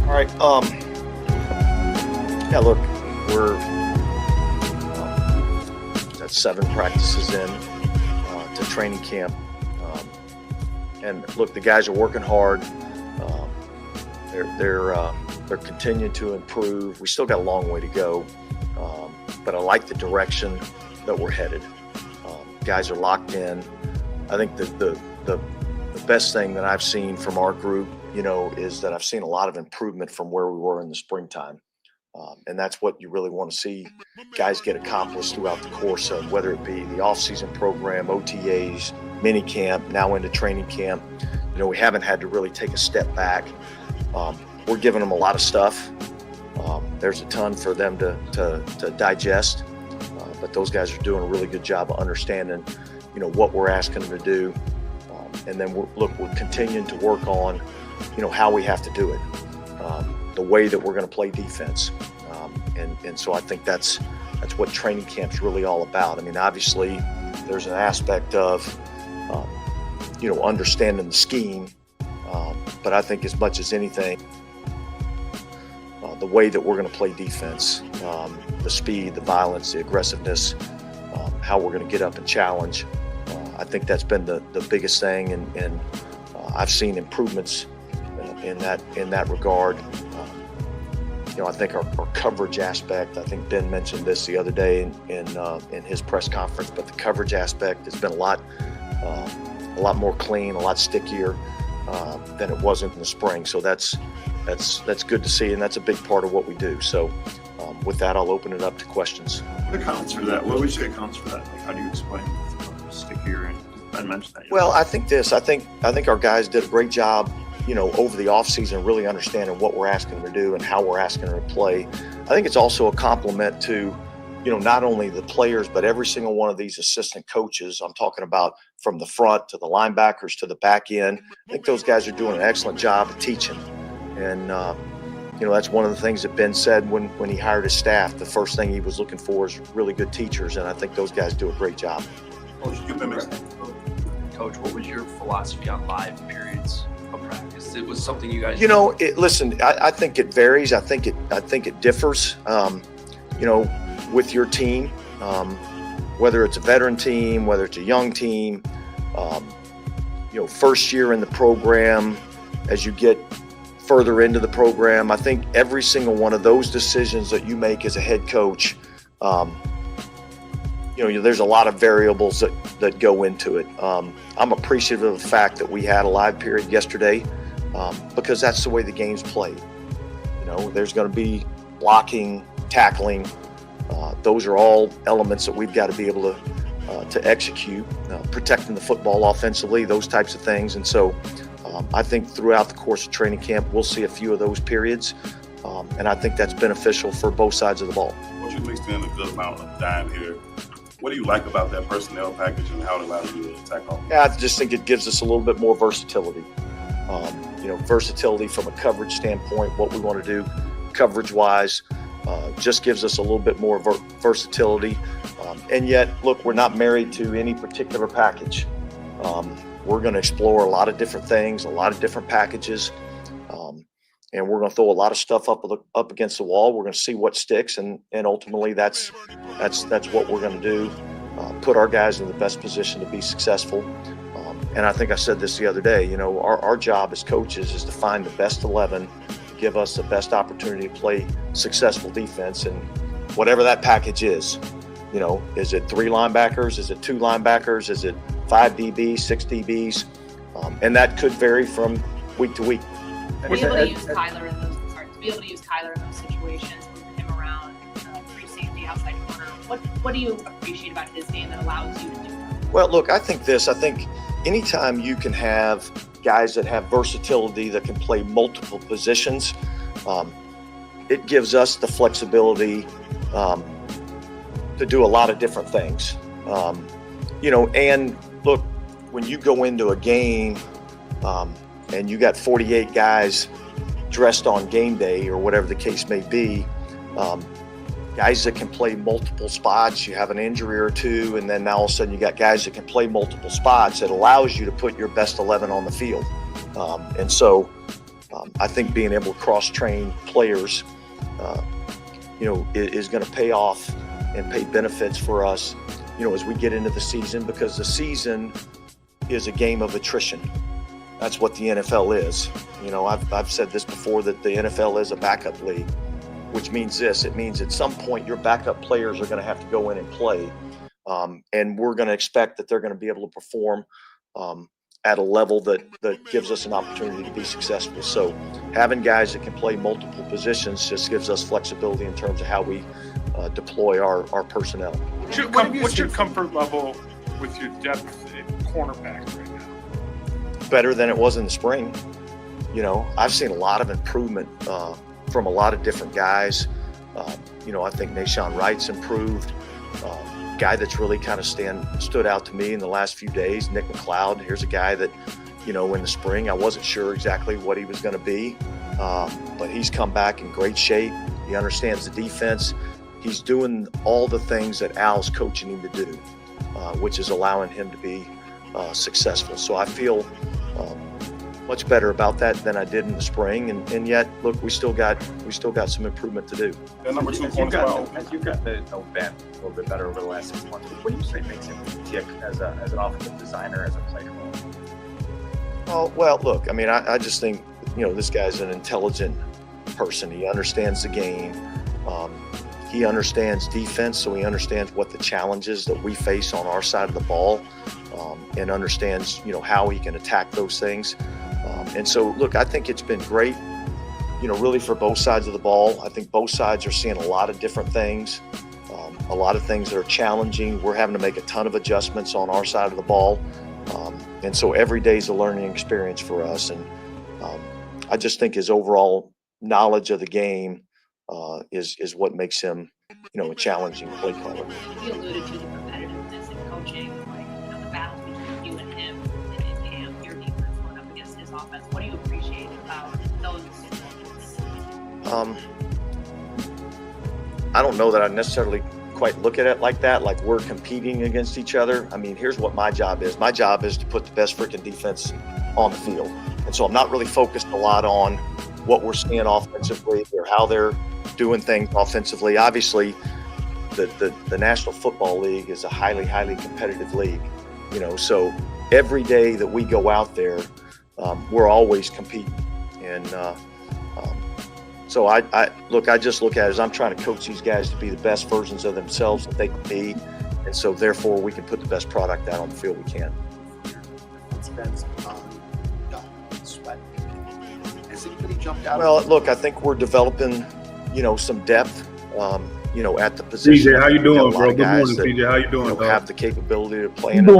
All right. Yeah, look, we're at 7 practices in to training camp. And look, the guys are working hard. They're continuing to improve. We still got a long way to go, but I like the direction that we're headed. Guys are locked in. I think the best thing that I've seen from our group, is that I've seen a lot of improvement from where we were in the springtime. And that's what you really want to see guys get accomplished throughout the course of whether it be the off-season program, OTAs, mini camp, now into training camp. We haven't had to really take a step back. We're giving them a lot of stuff. There's a ton for them to digest, but those guys are doing a really good job of understanding, what we're asking them to do. And then we're continuing to work on, how we have to do it, the way that we're going to play defense. And so I think that's what training camp's really all about. I mean, obviously there's an aspect of, understanding the scheme. But I think as much as anything, the way that we're going to play defense, the speed, the violence, the aggressiveness, how we're going to get up and challenge. I think that's been the biggest thing. And I've seen improvements in that regard. I think our coverage aspect, I think Ben mentioned this the other day in his press conference, but the coverage aspect has been a lot more clean, a lot stickier than it wasn't in the spring. So that's good to see, and that's a big part of what we do. So with that, I'll open it up to questions. What accounts for that? What would you say accounts for that? Like, how do you explain stickier? And I mentioned that. Well, I think our guys did a great job, over the offseason, really understanding what we're asking them to do and how we're asking them to play. I think it's also a compliment to, not only the players, but every single one of these assistant coaches. I'm talking about from the front to the linebackers to the back end. I think those guys are doing an excellent job of teaching. And, that's one of the things that Ben said when he hired his staff. The first thing he was looking for is really good teachers, and I think those guys do a great job. Coach, what was your philosophy on live periods of practice? It was something you guys. Listen, I think it varies. I think it differs. With your team, whether it's a veteran team, whether it's a young team, first year in the program, as you get further into the program, I think every single one of those decisions that you make as a head coach, there's a lot of variables that go into it. I'm appreciative of the fact that we had a live period yesterday because that's the way the game's played. There's going to be blocking, tackling. Those are all elements that we've got to be able to execute, protecting the football offensively, those types of things. And so I think throughout the course of training camp, we'll see a few of those periods. And I think that's beneficial for both sides of the ball. Coach, you mixed in a good amount of time here. What do you like about that personnel package and how it allows you to attack off? Yeah, I just think it gives us a little bit more versatility. Versatility from a coverage standpoint, what we want to do coverage-wise, just gives us a little bit more versatility. And yet, look, we're not married to any particular package. We're going to explore a lot of different things, a lot of different packages, and we're going to throw a lot of stuff up against the wall. We're going to see what sticks, and ultimately that's what we're going to do. Put our guys in the best position to be successful. And I think I said this the other day. Our job as coaches is to find the best 11, give us the best opportunity to play successful defense, and whatever that package is. Is it 3 linebackers? Is it 2 linebackers? Is it 5 DBs, 6 DBs? And that could vary from week to week. To be able to use Kyler in those situations, moving him around, free safety, outside corner. What do you appreciate about his game that allows you to do that? Well, look, I think anytime you can have guys that have versatility that can play multiple positions, it gives us the flexibility to do a lot of different things. And look, when you go into a game and you got 48 guys dressed on game day or whatever the case may be, guys that can play multiple spots, you have an injury or two, and then now all of a sudden you got guys that can play multiple spots. It allows you to put your best 11 on the field. And so, I think being able to cross-train players, is going to pay off and pay benefits for us, as we get into the season, because the season is a game of attrition. That's what the NFL is. I've said this before, that the NFL is a backup league, which means this. It means at some point your backup players are going to have to go in and play. And we're going to expect that they're going to be able to perform at a level that gives us an opportunity to be successful. So having guys that can play multiple positions just gives us flexibility in terms of how we deploy our personnel. What's your comfort level with your depth at cornerback right now? Better than it was in the spring. I've seen a lot of improvement from a lot of different guys. I think Nashawn Wright's improved. Guy that's really kind of stood out to me in the last few days, Nick McLeod. Here's a guy that, in the spring, I wasn't sure exactly what he was going to be, but he's come back in great shape. He understands the defense. He's doing all the things that Al's coaching him to do, which is allowing him to be successful. So I feel much better about that than I did in the spring, and yet, look, we still got some improvement to do. And number two, as you've got the Ben a little bit better over the last 6 months, what do you say makes him tick as an offensive designer, as a player? Oh, well, look, I just think, this guy's an intelligent person. He understands the game. He understands defense, so he understands what the challenges that we face on our side of the ball, and understands, how he can attack those things. And so, look, I think it's been great, really for both sides of the ball. I think both sides are seeing a lot of different things, a lot of things that are challenging. We're having to make a ton of adjustments on our side of the ball. And so every day is a learning experience for us. And I just think his overall knowledge of the game is what makes him, a challenging play caller. You alluded to the competitiveness in coaching, the battle between you and him and your defense going up against his offense. What do you appreciate about those moments? I don't know that I necessarily quite look at it like that, like we're competing against each other. Here's what my job is. My job is to put the best freaking defense on the field. And so I'm not really focused a lot on what we're seeing offensively or how they're doing things offensively. Obviously, the National Football League is a highly, highly competitive league, so every day that we go out there, we're always competing. And so I just look at it as I'm trying to coach these guys to be the best versions of themselves that they can be. And so therefore we can put the best product out on the field we can. Sweat. Has anybody jumped out? Well, look, I think we're developing, some depth, at the position. PJ, how you doing, bro? Good morning, that, PJ. How you doing, bro? Have the capability to play in an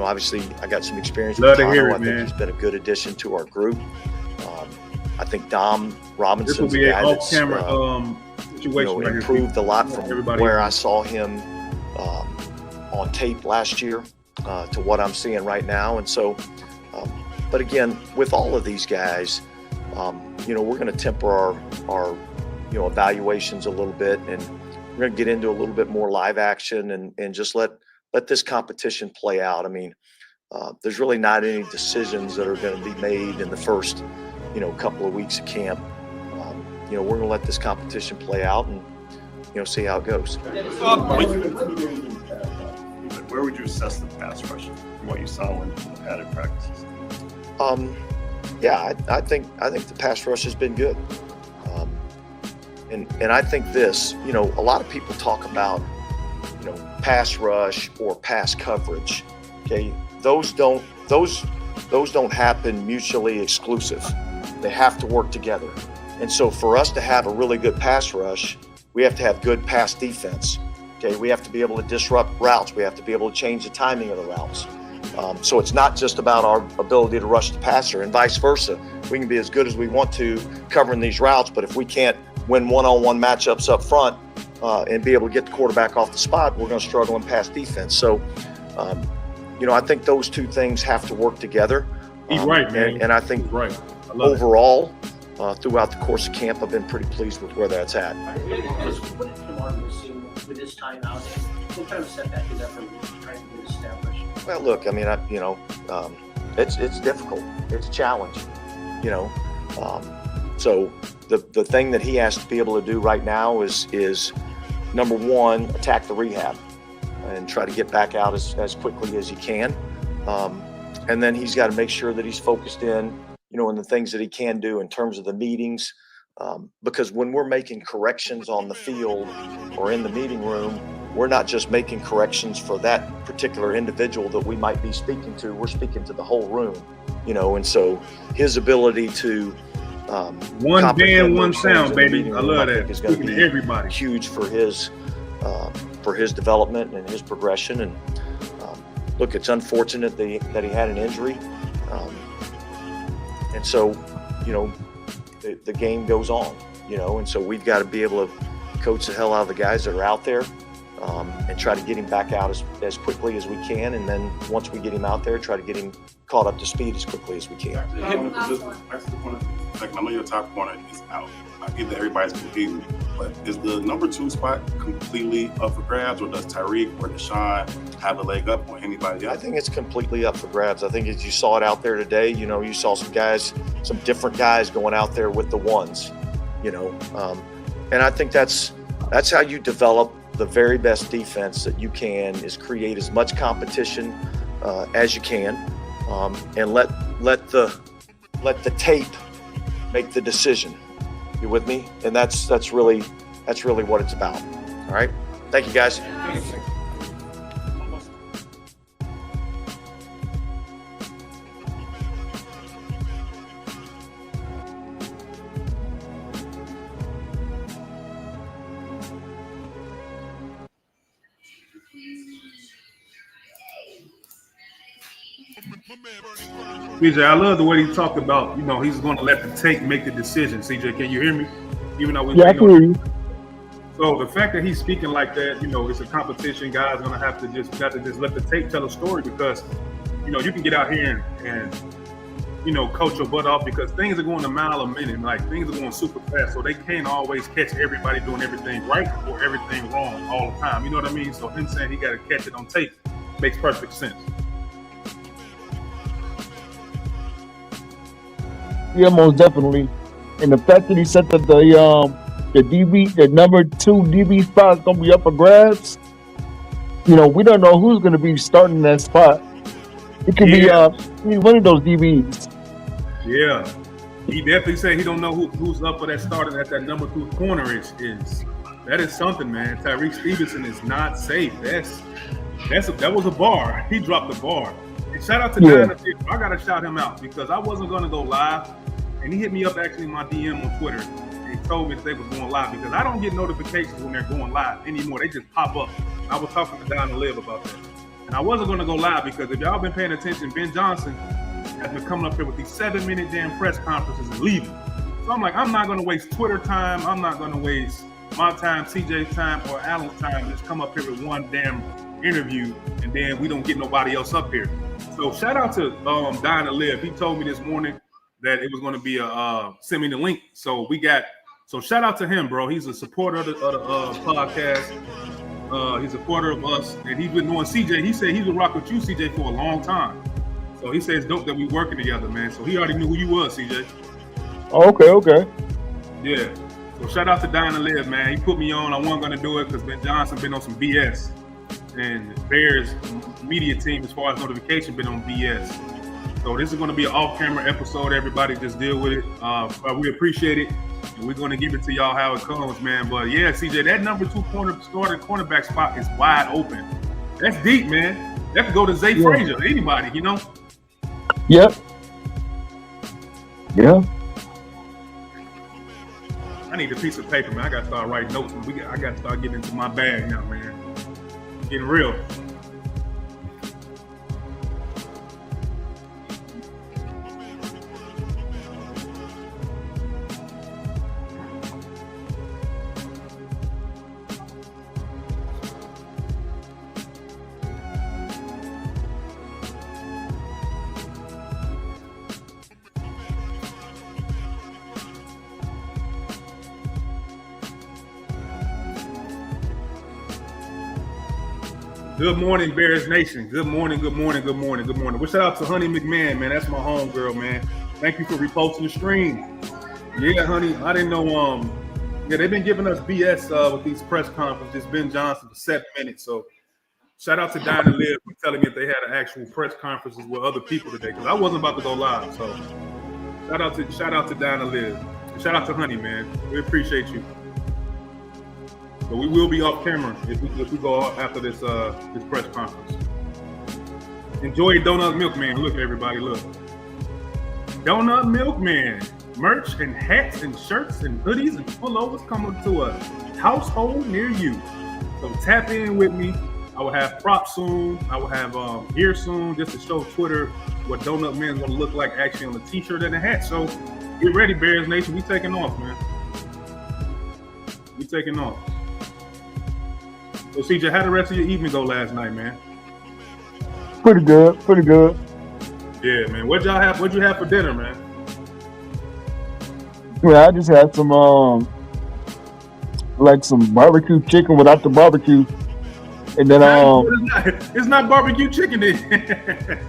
obviously, I got some experience with Tano. I think he's been a good addition to our group. I think Dom Robinson's a guy that's improved a lot from where I saw him on tape last year to what I'm seeing right now. And so, but again, with all of these guys, we're going to temper our evaluations a little bit, and we're going to get into a little bit more live action and just let this competition play out. There's really not any decisions that are going to be made in the first, couple of weeks of camp. We're going to let this competition play out and, see how it goes. Where would you assess the pass rush from what you saw when you had it practices? I think the pass rush has been good. And I think this, a lot of people talk about, pass rush or pass coverage. Okay, those don't happen mutually exclusive. They have to work together. And so for us to have a really good pass rush, we have to have good pass defense. Okay, we have to be able to disrupt routes. We have to be able to change the timing of the routes. So it's not just about our ability to rush the passer, and vice versa. We can be as good as we want to covering these routes, but if we can't win one-on-one matchups up front and be able to get the quarterback off the spot, we're going to struggle in pass defense. So, I think those two things have to work together. He's right, man. And I think right. Overall, throughout the course of camp, I've been pretty pleased with where that's at. What did Lamar was seeing with his time out? What kind of setback is that from trying to get established? Well, look, it's difficult. It's a challenge. you know. So the thing that he has to be able to do right now is number one, attack the rehab and try to get back out as quickly as he can. And then he's got to make sure that he's focused in, you know, in the things that he can do in terms of the meetings. Because when we're making corrections on the field or in the meeting room, we're not just making corrections for that particular individual that we might be speaking to. We're speaking to the whole room, you know, and so his ability to one band, one sound, baby. I love that. Is going to be everybody huge for his development and his progression. And look, it's unfortunate that he had an injury, and so, you know, the game goes on, you know, and so we've got to be able to coach the hell out of the guys that are out there, and try to get him back out as quickly as we can. And then once we get him out there, try to get him caught up to speed as quickly as we can. I know your top corner is out. I get that everybody's competing, but is the number 2 spot completely up for grabs, or does Tyreek or Deshaun have a leg up on anybody else? I think it's completely up for grabs. I think as you saw it out there today, you know, you saw some different guys going out there with the ones, you know, and I think that's how you develop the very best defense that you can, is create as much competition as you can, and let the tape make the decision. You with me? And that's really what it's about. All right. Thank you, guys. CJ, I love the way he talked about, you know, he's going to let the tape make the decision. CJ, can you hear me? Even though I can hear you. So the fact that he's speaking like that, you know, it's a competition. Guys going to have to just let the tape tell a story, because, you know, you can get out here and you know, coach your butt off, because things are going a mile a minute. Like, things are going super fast, so they can't always catch everybody doing everything right or everything wrong all the time. You know what I mean? So him saying he got to catch it on tape makes perfect sense. Yeah, most definitely. And the fact that he said that the number 2 DB spot is gonna be up for grabs. You know, we don't know who's gonna be starting that spot. It could be one of those DBs. Yeah, he definitely said he don't know who's up for that starting at that number 2 corner is. That is something, man. Tyreek Stevenson is not safe. That was a bar. He dropped the bar. And shout out to Dynasty. I gotta shout him out, because I wasn't gonna go live, and he hit me up actually in my DM on Twitter. And he told me that they was going live, because I don't get notifications when they're going live anymore. They just pop up. I was talking to Don and Liv about that. And I wasn't gonna go live, because if y'all been paying attention, Ben Johnson has been coming up here with these 7-minute damn press conferences and leaving. So I'm like, I'm not gonna waste Twitter time. I'm not gonna waste my time, CJ's time, or Alan's time. Just come up here with one damn interview, and then we don't get nobody else up here. So shout out to Don and Liv. He told me this morning that it was going to be send me the link. So shout out to him, bro. He's a supporter of the podcast. He's a supporter of us, and he's been knowing CJ. He said he would rock with you, CJ, for a long time. So he says it's dope that we working together, man. So he already knew who you was, CJ. Okay. Yeah. So shout out to Don and Liv, man. He put me on. I wasn't going to do it because Ben Johnson been on some BS. And Bears media team, as far as notification, been on BS. So this is going to be an off-camera episode. Everybody just deal with it. We appreciate it, and we're going to give it to y'all how it comes, man. But yeah, CJ, that number 2 cornerback spot is wide open. That's deep, man. That could go to Zay Frazier, anybody, you know. Yep. Yeah. I need a piece of paper, man. I got to start writing notes. I got to start getting into my bag now, man. Getting real. Good morning, Bears Nation. Good morning. Well, shout out to Honey McMahon, man. That's my homegirl, man. Thank you for reposting the stream. Yeah, honey, I didn't know. Yeah, they've been giving us BS with these press conferences. Ben Johnson for 7 minutes. So shout out to Dine and Live for telling me if they had an actual press conferences with other people today, because I wasn't about to go live. So shout out to Dine and Live. Shout out to Honey, man. We appreciate you. But we will be off camera if we go after this press conference. Enjoy Donut Milkman. Look, everybody, look. Donut Milkman. Merch and hats and shirts and hoodies and pullovers coming to a household near you. So tap in with me. I will have props soon. I will have gear soon, just to show Twitter what Donut Man's gonna look like actually on the t-shirt and the hat. So get ready, Bears Nation. We taking off, man. We taking off. So CJ, how the rest of your evening go last night, man? Pretty good. Yeah, man. What'd you have for dinner, man? Yeah, I just had some like some barbecue chicken without the barbecue, and then it's not barbecue chicken, then.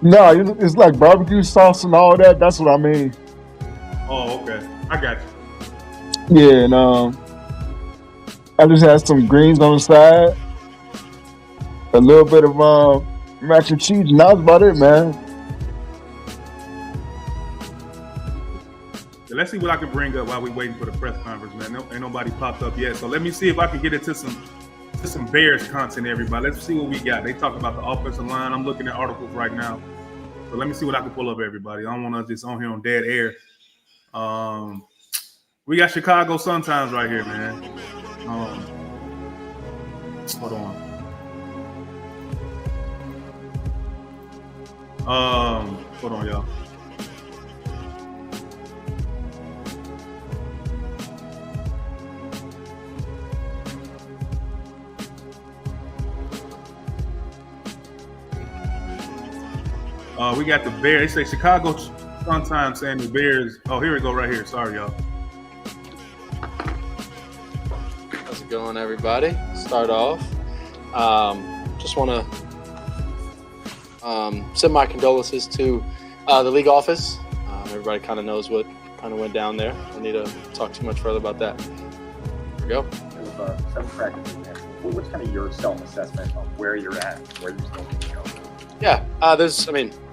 no, it's like barbecue sauce and all that. That's what I mean. Oh, okay, I got you. Yeah, and I just had some greens on the side, a little bit of mac and cheese, and that was about it, man. Let's see what I can bring up while we're waiting for the press conference, man. Ain't nobody popped up yet. So let me see if I can get into some Bears content, everybody. Let's see what we got. They talk about the offensive line. I'm looking at articles right now. So let me see what I can pull up, everybody. I don't want to just on here on dead air. We got Chicago Sun-Times right here, man. Hold on, y'all. We got the Bears. They say Chicago Sun-Times saying the Bears. Oh, here we go right here. Sorry, y'all. How's it going, everybody? Start off. Just want to send my condolences to the league office. Everybody kind of knows what kind of went down there. I don't need to talk too much further about that. Here we go. There was some practice in there. What's kind of your self-assessment of where you're at, where you're still going to go? Yeah,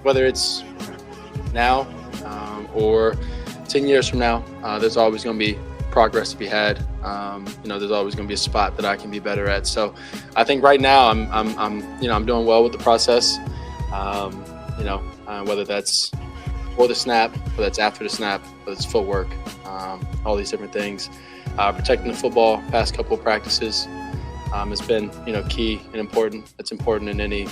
whether it's now or 10 years from now, there's always going to be progress to be had. There's always going to be a spot that I can be better at. So I think right now I'm doing well with the process. Whether that's before the snap, whether that's after the snap, whether it's footwork, all these different things. Protecting the football past couple of practices. It's been, key and important. It's important in any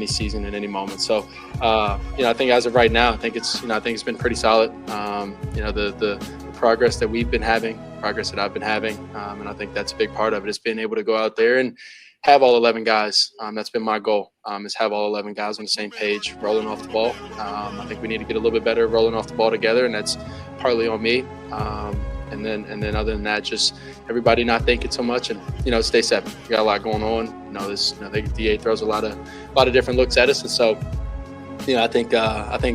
season, in any moment. So, I think as of right now, I think it's been pretty solid. The progress that we've been having, progress that I've been having, and I think that's a big part of it. Is being able to go out there and have all 11 guys. That's been my goal. Is have all 11 guys on the same page, rolling off the ball. I think we need to get a little bit better rolling off the ball together, and that's partly on me. And then other than that, just everybody not thinking so much and, stay seven. We got a lot going on. The DA throws a lot of different looks at us. And so, I think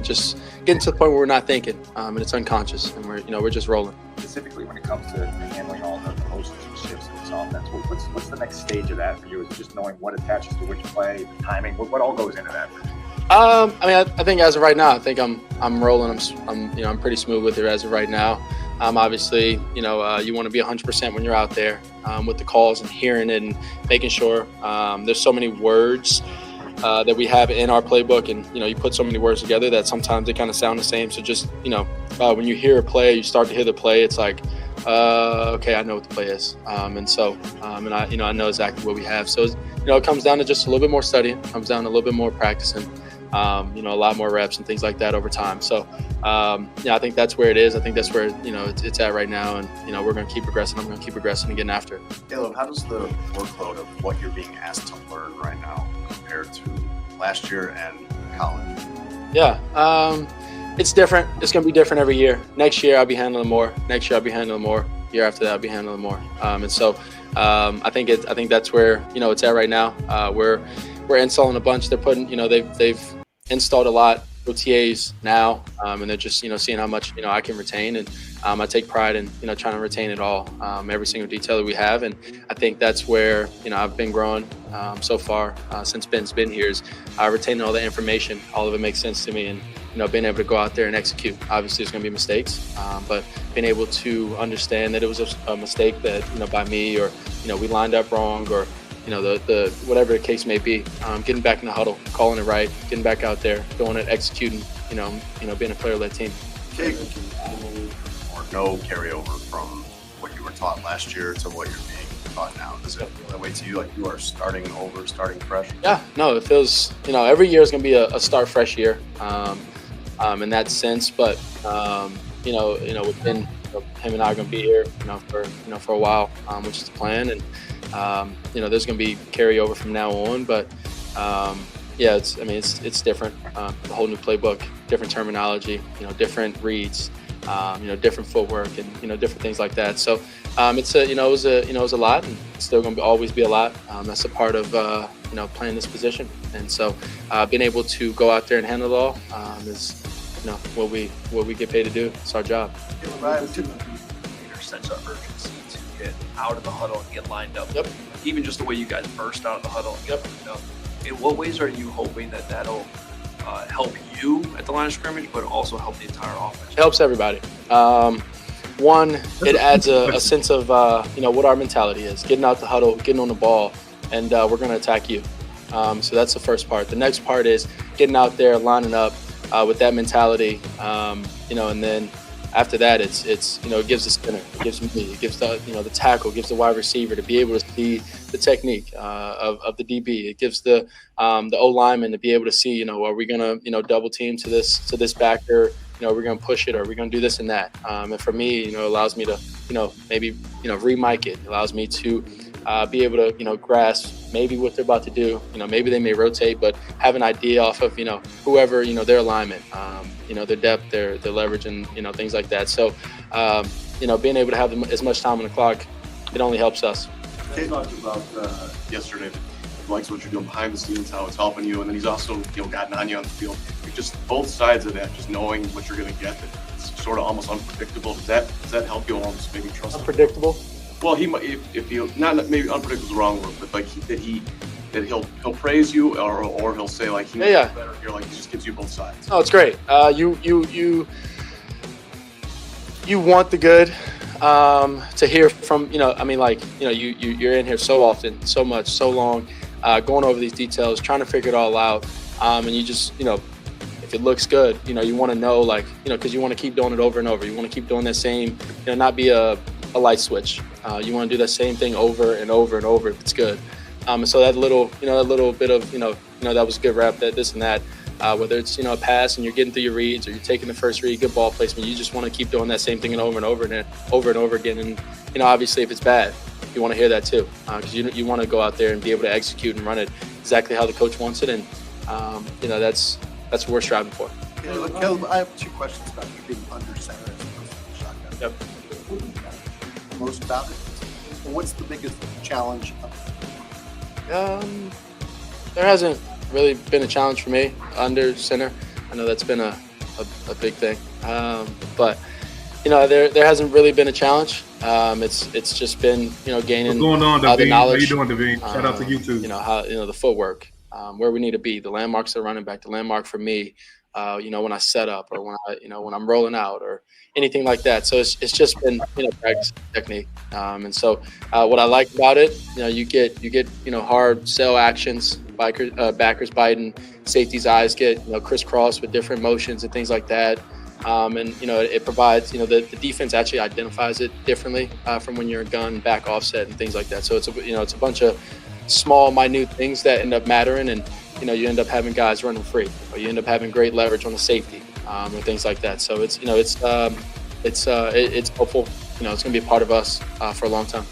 just getting to the point where we're not thinking and it's unconscious and we're just rolling. Specifically when it comes to handling all the motions and shifts in this offense, what's the next stage of that for you? Is it just knowing what attaches to which play, the timing, what all goes into that for you? I think as of right now, I think I'm rolling. I'm pretty smooth with it as of right now. Obviously, you want to be 100% when you're out there with the calls and hearing it and making sure. There's so many words that we have in our playbook, and you put so many words together that sometimes they kind of sound the same. So just when you hear a play, you start to hear the play. It's like, okay, I know what the play is, and I know exactly what we have. So it comes down to just a little bit more studying. It comes down to a little bit more practicing. A lot more reps and things like that over time. So, I think that's where it is. I think that's where, it's at right now. And, we're going to keep progressing. I'm going to keep progressing and getting after it. Caleb, how does the workload of what you're being asked to learn right now compare to last year and college? Yeah, it's different. It's going to be different every year. Next year, I'll be handling more. Next year, I'll be handling more. Year after that, I'll be handling more. I think that's where, it's at right now. We're installing a bunch. They're putting, they've installed a lot OTAs now, and they're just seeing how much I can retain, and I take pride in trying to retain it all, every single detail that we have, and I think that's where I've been growing so far since Ben's been here, is retaining all the information. All of it makes sense to me, and being able to go out there and execute. Obviously, there's going to be mistakes, but being able to understand that it was a mistake that by me, or we lined up wrong, or the whatever the case may be, getting back in the huddle, calling it right, getting back out there, doing it, executing, being a player-led team. Okay. Or no carryover from what you were taught last year to what you're being taught now. Does it feel that way to you, like you are starting over, starting fresh? Yeah, no, it feels, every year is going to be a start fresh year, in that sense. But, within him and I are going to be here, for a while, which is the plan. And, there's going to be carryover from now on. But, yeah, it's different. The whole new playbook, different terminology, different reads, different footwork, and different things like that. So it's it was a lot, and it's still going to always be a lot. That's a part of playing this position, and so being able to go out there and handle it all is what we get paid to do. It's our job. Right. Sense of urgency to get out of the huddle and get lined up. Yep. Even just the way you guys burst out of the huddle. Yep. In what ways are you hoping that that'll help you at the line of scrimmage, but also help the entire offense? It helps everybody. One, it adds a sense of what our mentality is: getting out the huddle, getting on the ball, and we're going to attack you. So that's the first part. The next part is getting out there, lining up with that mentality, and then after that, it gives the spinner, it gives me, it gives the tackle, it gives the wide receiver to be able to see the technique of the DB. It gives the O lineman to be able to see, are we gonna double team to this backer? We're gonna push it, or we're gonna do this and that. And for me, it allows me to maybe re-mic it. It allows me to be able to grasp maybe what they're about to do. Maybe they may rotate, but have an idea off of whoever their alignment, their depth, their leverage, and things like that. So being able to have as much time on the clock, it only helps us. Kay talked about yesterday, likes what you're doing behind the scenes, how it's helping you, and then he's also gotten on you on the field. Just both sides of that, just knowing what you're going to get, it's sort of almost unpredictable. Does that help you almost maybe trust him? Unpredictable? Well, he might, if he not maybe unpredictable is the wrong word, but like that he'll praise you, or he'll say like he knows better here, like he just gives you both sides. Oh, it's great. You want the good to hear from you're in here so often, so much, so long, going over these details, trying to figure it all out, and you just if it looks good, you want to know, because you want to keep doing it over and over. You want to keep doing that same, not be a light switch. You want to do that same thing over and over and over if it's good. And so that little bit of, that was a good rep, that this and that, whether it's, a pass and you're getting through your reads, or you're taking the first read, good ball placement, you just want to keep doing that same thing and over and over again. And, obviously if it's bad, you want to hear that too, because you want to go out there and be able to execute and run it exactly how the coach wants it. And, that's what we're striving for. Caleb, I have two questions about you being under center as opposed to the shotgun. Yep. What do you like most about it? And what's the biggest challenge? There hasn't really been a challenge for me under center. I know that's been a big thing, but there hasn't really been a challenge. It's just been gaining What's going on, the Daveen? knowledge. How you doing, Daveen? Shout out to you too. How the footwork, where we need to be, the landmarks of running back, the landmark for me. When I set up, or when I'm rolling out, or anything like that. So it's just been practice technique. And so what I like about it, you get hard sell actions, backers biting, safety's eyes get crisscross with different motions and things like that. And it provides the defense actually identifies it differently from when you're a gun, back offset, and things like that. So it's a bunch of small, minute things that end up mattering, and you end up having guys running free, or you end up having great leverage on the safety, and things like that. So it's helpful. It's going to be a part of us for a long time.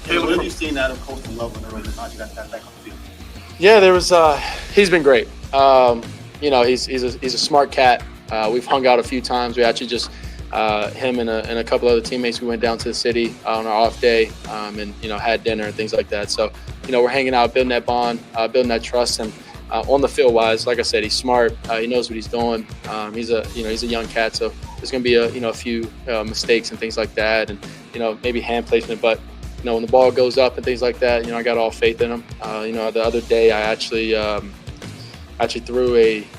Hey, what have you seen out of Coastal Love when you got that back on the field? Yeah, there was. He's been great. He's a smart cat. We've hung out a few times. We actually just him and a couple other teammates. We went down to the city on our off day, and had dinner and things like that. So we're hanging out, building that bond, building that trust, and on the field wise, like I said, he's smart. He knows what he's doing. He's a young cat, so there's going to be a few mistakes and things like that, and maybe hand placement. But when the ball goes up and things like that, I got all faith in him. The other day I actually threw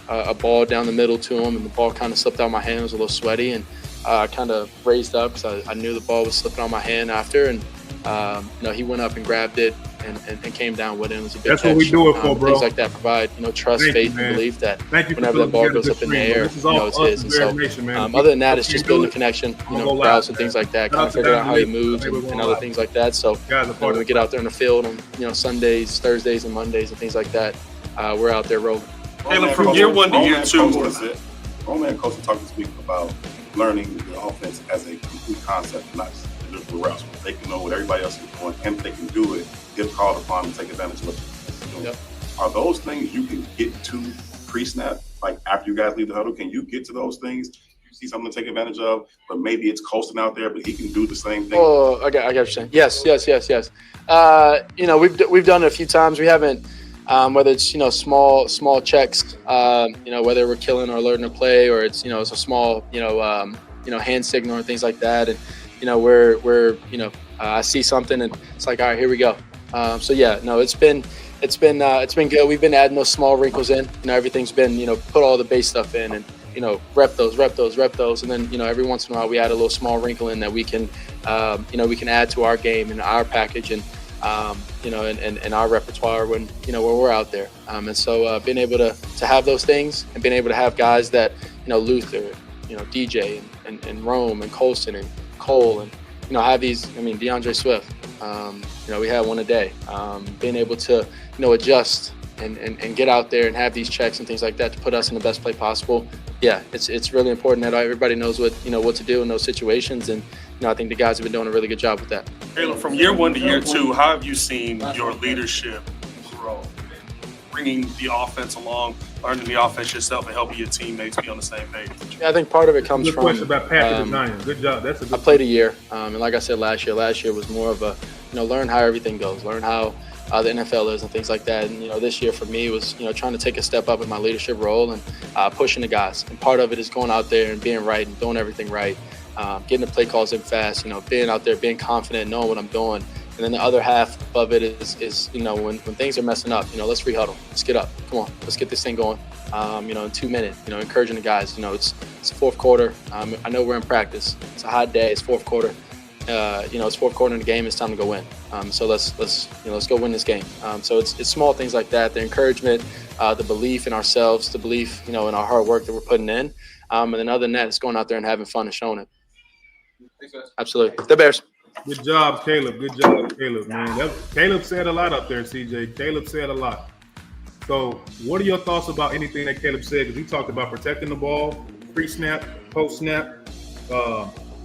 a ball down the middle to him, and the ball kind of slipped out of my hand. It was a little sweaty, and I kind of raised up because I knew the ball was slipping out of my hand after, and he went up and grabbed it and came down with it. It was a big That's catch. what we do it for, bro. Things like that provide trust, Thank faith, you, man. and belief that Thank you for whenever that ball goes up in the air, This is all it's his. And so, man. other than that, it's just building a connection, go live, routes and things like that, kind of figuring out how he moves Maybe and we'll other live. things like that. So when we get out there in the field on Sundays, Thursdays, and Mondays and things like that, we're out there rolling. Caleb, from year one to year two, Roman and Coach talked this week about learning the offense as a complete concept, not just individual routes. They can know what everybody else is doing, and if they can do it, get called upon and take advantage of what they're doing. Yep. Are those things you can get to pre-snap, like after you guys leave the huddle? Can you get to those things? You see something to take advantage of, but maybe it's coasting out there, but he can do the same thing. Oh, I got what you're saying. Yes. We've done it a few times. We haven't. Whether it's small checks, whether we're killing or alerting a play, or it's it's a small hand signal or things like that, and I see something and it's like, all right, here we go. It's been good. We've been adding those small wrinkles in. Everything's been put all the base stuff in and rep those, and then every once in a while we add a little small wrinkle in that we can add to our game and our package and and our repertoire when we're out there. And so being able to have those things and being able to have guys that Luther, DJ and Rome and Colston and Cole and have these. DeAndre Swift. We had one a day. Being able to adjust and get out there and have these checks and things like that to put us in the best play possible. Yeah, it's really important that everybody knows what to do in those situations, and I think the guys have been doing a really good job with that. Caleb, from year one to year two, how have you seen your leadership grow? Bringing the offense along, learning the offense yourself, and helping your teammates be on the same page. Yeah, I think part of it comes Good from. question about package design. Good job. That's a good. I played a year, and like I said last year was more of a learn how everything goes, learn how the NFL is and things like that. And this year for me was trying to take a step up in my leadership role and pushing the guys. And part of it is going out there and being right and doing everything right. Getting the play calls in fast, being out there, being confident, knowing what I'm doing. And then the other half of it is when things are messing up, let's rehuddle. Let's get up. Come on, let's get this thing going. In 2 minutes, encouraging the guys. It's fourth quarter. I know we're in practice. It's a hot day. It's fourth quarter. It's fourth quarter in the game. It's time to go win. So let's go win this game. So it's small things like that. The encouragement, the belief in ourselves, the belief, in our hard work that we're putting in. And then other than that, it's going out there and having fun and showing it. Absolutely. The Bears. Good job, Caleb. Good job, Caleb, man. Caleb said a lot up there, CJ. Caleb said a lot. So what are your thoughts about anything that Caleb said? Because he talked about protecting the ball, pre-snap, post-snap,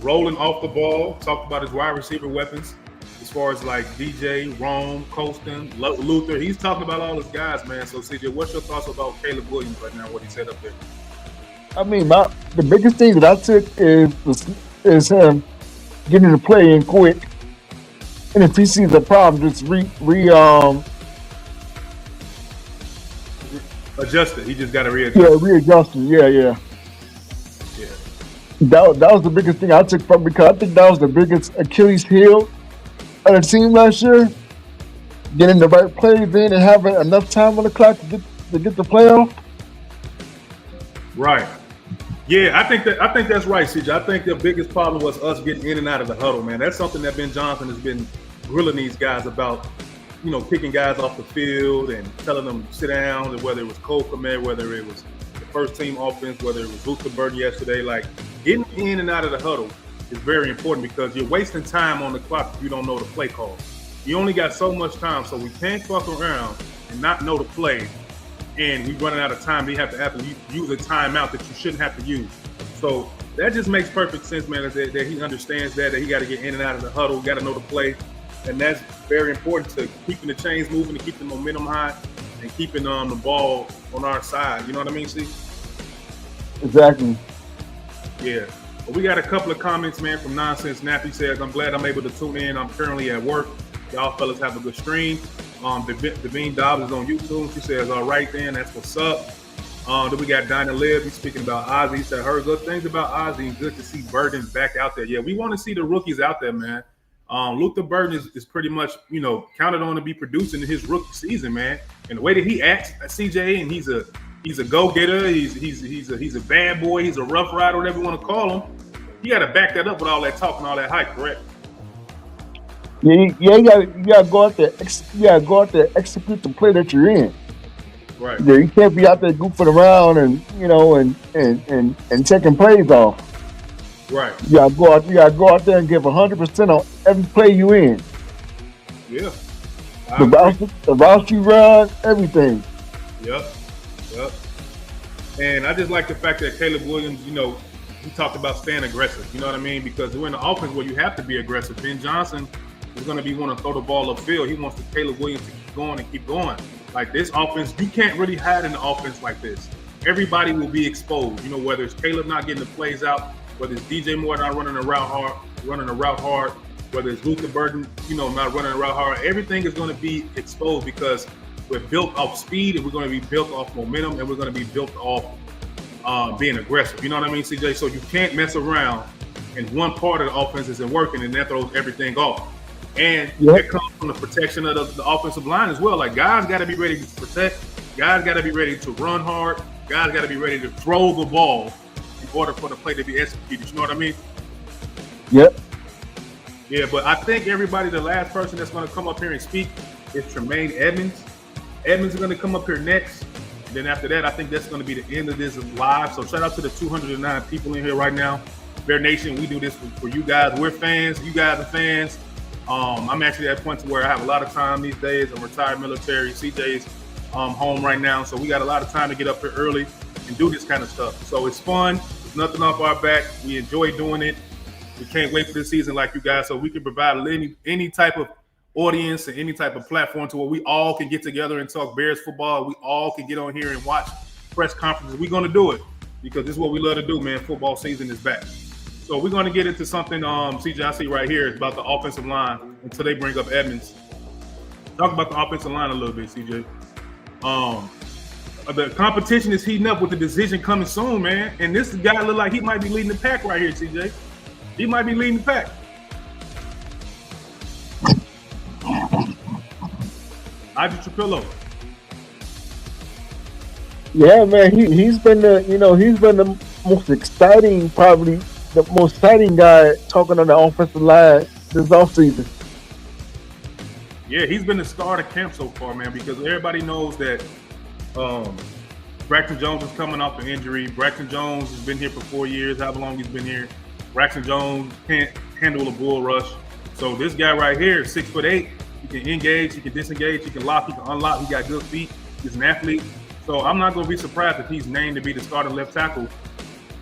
rolling off the ball, talked about his wide receiver weapons as far as like DJ, Rome, Colston, Luther. He's talking about all his guys, man. So, CJ, what's your thoughts about Caleb Williams right now, what he said up there? The biggest thing that I took is him getting the play in quick, and if he sees a problem, just adjust it. He just got to readjust. Yeah, readjust it. Yeah. That was the biggest thing I took from it, because I think that was the biggest Achilles heel of the team last year. Getting the right plays in and having enough time on the clock to get the playoff. Right. Yeah, I think that's right, CJ. I think the biggest problem was us getting in and out of the huddle, man. That's something that Ben Johnson has been grilling these guys about, kicking guys off the field and telling them sit down, and whether it was Cole Kmet, whether it was the first team offense, whether it was Luther Burden yesterday, like getting in and out of the huddle is very important, because you're wasting time on the clock if you don't know the play call. You only got so much time, so we can't fuck around and not know the play. And we're running out of time. You have to use a timeout that you shouldn't have to use. So that just makes perfect sense, man, that he understands that he got to get in and out of the huddle, got to know the play. And that's very important to keeping the chains moving, to keep the momentum high, and keeping the ball on our side. You know what I mean, Steve? Exactly. Yeah. Well, we got a couple of comments, man, from Nonsense Nappy. Says, I'm glad I'm able to tune in. I'm currently at work. Y'all fellas have a good stream. Devine Dobbs is on YouTube. She says, all right then, that's what's up. Then we got Dinah Liv. He's speaking about Ozzie. He said, heard good things about Ozzie and good to see Burden back out there. Yeah, we want to see the rookies out there, man. Luther Burden is pretty much, counted on to be producing in his rookie season, man. And the way that he acts at CJ, and he's a go-getter, he's a bad boy, he's a rough rider, whatever you want to call him. You got to back that up with all that talk and all that hype, correct? Yeah, you gotta go out there. You gotta go out there, execute the play that you're in. Right. Yeah, you can't be out there goofing around and checking plays off. Right. You gotta go out there and give 100% on every play you in. Yeah. The routes you run, everything. Yep. And I just like the fact that Caleb Williams, he talked about staying aggressive. You know what I mean? Because we're in the offense where you have to be aggressive. Ben Johnson is going to be want to throw the ball upfield. He wants Caleb Williams to keep going. Like this offense, you can't really hide in the offense like this. Everybody will be exposed. Whether it's Caleb not getting the plays out, whether it's DJ Moore not running the route hard, whether it's Luther Burden, not running the route hard. Everything is going to be exposed because we're built off speed and we're going to be built off momentum and we're going to be built off being aggressive. You know what I mean, CJ? So you can't mess around and one part of the offense isn't working and that throws everything off. And that comes from the protection of the offensive line as well. Like guys got to be ready to protect. Guys got to be ready to run hard. Guys got to be ready to throw the ball in order for the play to be executed. You know what I mean? Yep. Yeah, but I think the last person that's going to come up here and speak is Treamaine Edmonds. Edmonds is going to come up here next. And then after that, I think that's going to be the end of this live. So shout out to the 209 people in here right now. Bear Nation, we do this for you guys. We're fans. You guys are fans. I'm actually at a point to where I have a lot of time these days. I'm retired military. CJ's home right now. So we got a lot of time to get up here early and do this kind of stuff. So it's fun. It's nothing off our back. We enjoy doing it. We can't wait for this season like you guys so we can provide any type of audience and any type of platform to where we all can get together and talk Bears football. We all can get on here and watch press conferences. We're going to do it because this is what we love to do, man. Football season is back. So we're going to get into something, CJ, I see right here. It's about the offensive line until they bring up Edmonds. Talk about the offensive line a little bit, CJ. The competition is heating up with the decision coming soon, man. And this guy look like he might be leading the pack right here, CJ. He might be leading the pack. Ivy Trapillo. Yeah, man, he's been the most exciting, probably the most exciting guy talking on the offensive line this offseason. Yeah, he's been the star of camp so far, man, because everybody knows that Braxton Jones is coming off an injury. Braxton Jones has been here for 4 years, however long he's been here. Braxton Jones can't handle a bull rush. So this guy right here is 6'8". He can engage, he can disengage, he can lock, he can unlock. He got good feet. He's an athlete. So I'm not going to be surprised if he's named to be the starting left tackle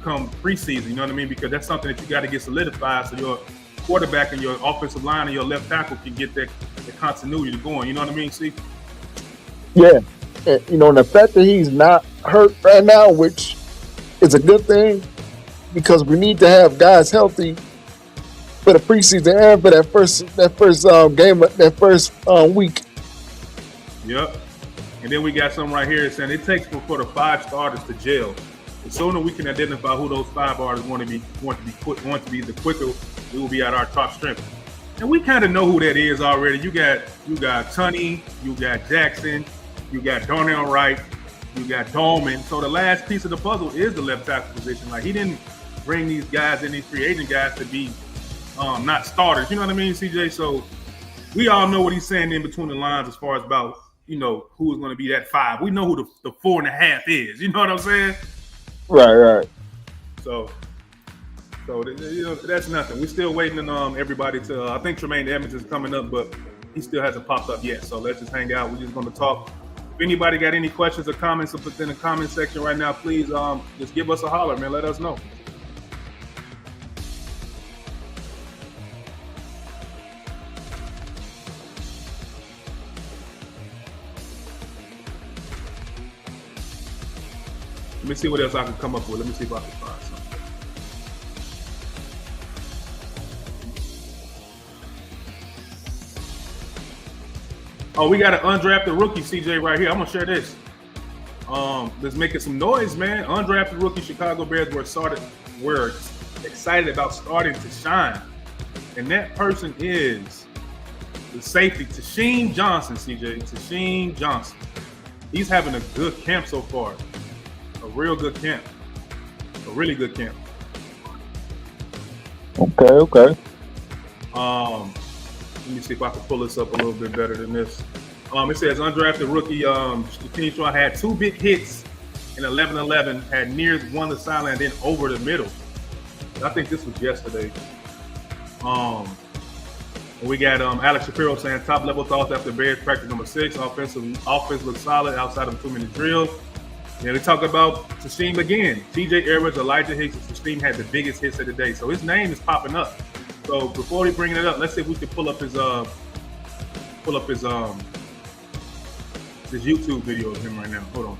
come preseason. You know what I mean? Because that's something that you got to get solidified so your quarterback and your offensive line and your left tackle can get the continuity going. You know what I mean, Steve? Yeah. And the fact that he's not hurt right now, which is a good thing, because we need to have guys healthy for the preseason and for that first game, that first week. Yep. And then we got something right here saying it takes for the 5 starters to gel. The sooner we can identify who those 5 starters want to be, the quicker we will be at our top strength. And we kind of know who that is already. You got Tunney, you got Jackson, you got Darnell Wright, you got Dolman. So the last piece of the puzzle is the left tackle position. Like he didn't bring these guys in, these free agent guys, to be not starters. You know what I mean, CJ? So we all know what he's saying in between the lines as far as about, who is going to be that 5. We know who the 4.5 is. You know what I'm saying? Right. So that's nothing. We're still waiting on everybody to. I think Treamaine Edmonds is coming up, but he still hasn't popped up yet. So let's just hang out. We're just going to talk. If anybody got any questions or comments in the comment section right now, please just give us a holler, man. Let us know. Let me see what else I can come up with. Let me see if I can find something. Oh, we got an undrafted rookie, CJ, right here. I'm gonna share this. That's making some noise, man. Undrafted rookie Chicago Bears were excited about starting to shine, and that person is the safety Treamaine Johnson. CJ, Treamaine Johnson. He's having a good camp so far. A real good camp. A really good camp. Okay. Let me see if I can pull this up a little bit better than this. It says undrafted rookie Treamaine Johnson had 2 big hits in 11-11, had near one the sideline, then over the middle. I think this was yesterday. We got Alex Shapiro saying top level thoughts after Bears practice number 6. Offense looks solid outside of 2-minute drills. Yeah, we talk about Treamaine again. TJ Edwards, Elijah Hicks, and Treamaine had the biggest hits of the day. So his name is popping up. So before we bring it up, let's see if we can pull up his YouTube video of him right now. Hold on.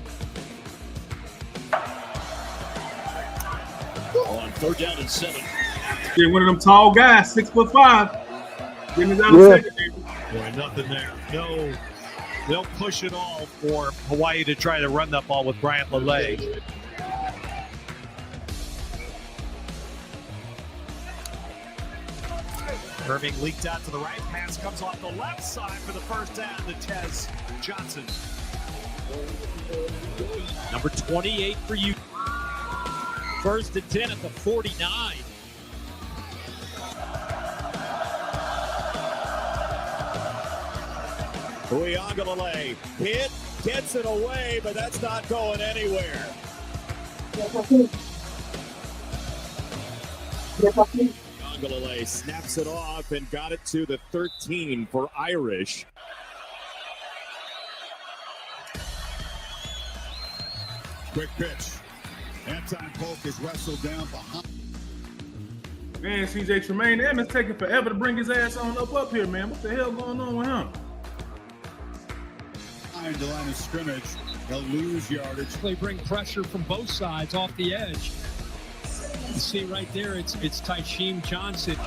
On 3rd down and 7. Yeah, one of them tall guys, 6'5". Getting it out of second. Boy, nothing there. No, they'll push it all for Hawaii to try to run that ball with Bryant LeLay. Irving leaked out to the right. Pass comes off the left side for the first down to Tez Johnson. Number 28 for you. 1st and 10 at the 49. Uiagalelei hit, gets it away, but that's not going anywhere. Uiagalelei snaps it off and got it to the 13 for Irish. Quick pitch. Anton Polk is wrestled down behind. Man, CJ Treamaine, damn, it's taking forever to bring his ass on up here, man. What the hell going on with him? Behind the line of scrimmage, they'll lose yardage. They bring pressure from both sides off the edge. You see right there, it's Treamaine Johnson.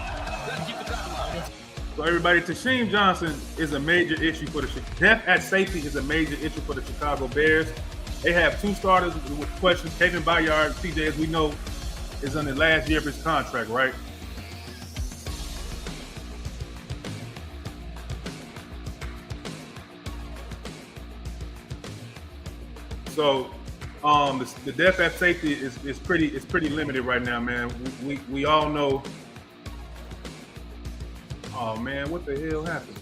So everybody, Treamaine Johnson is a major issue for the depth at safety is a major issue for the Chicago Bears. They have 2 starters with questions. Kevin Byard, CJ, as we know, is on the last year of his contract, right? So the depth at safety is pretty limited right now, man. We all know. Oh man, what the hell happened?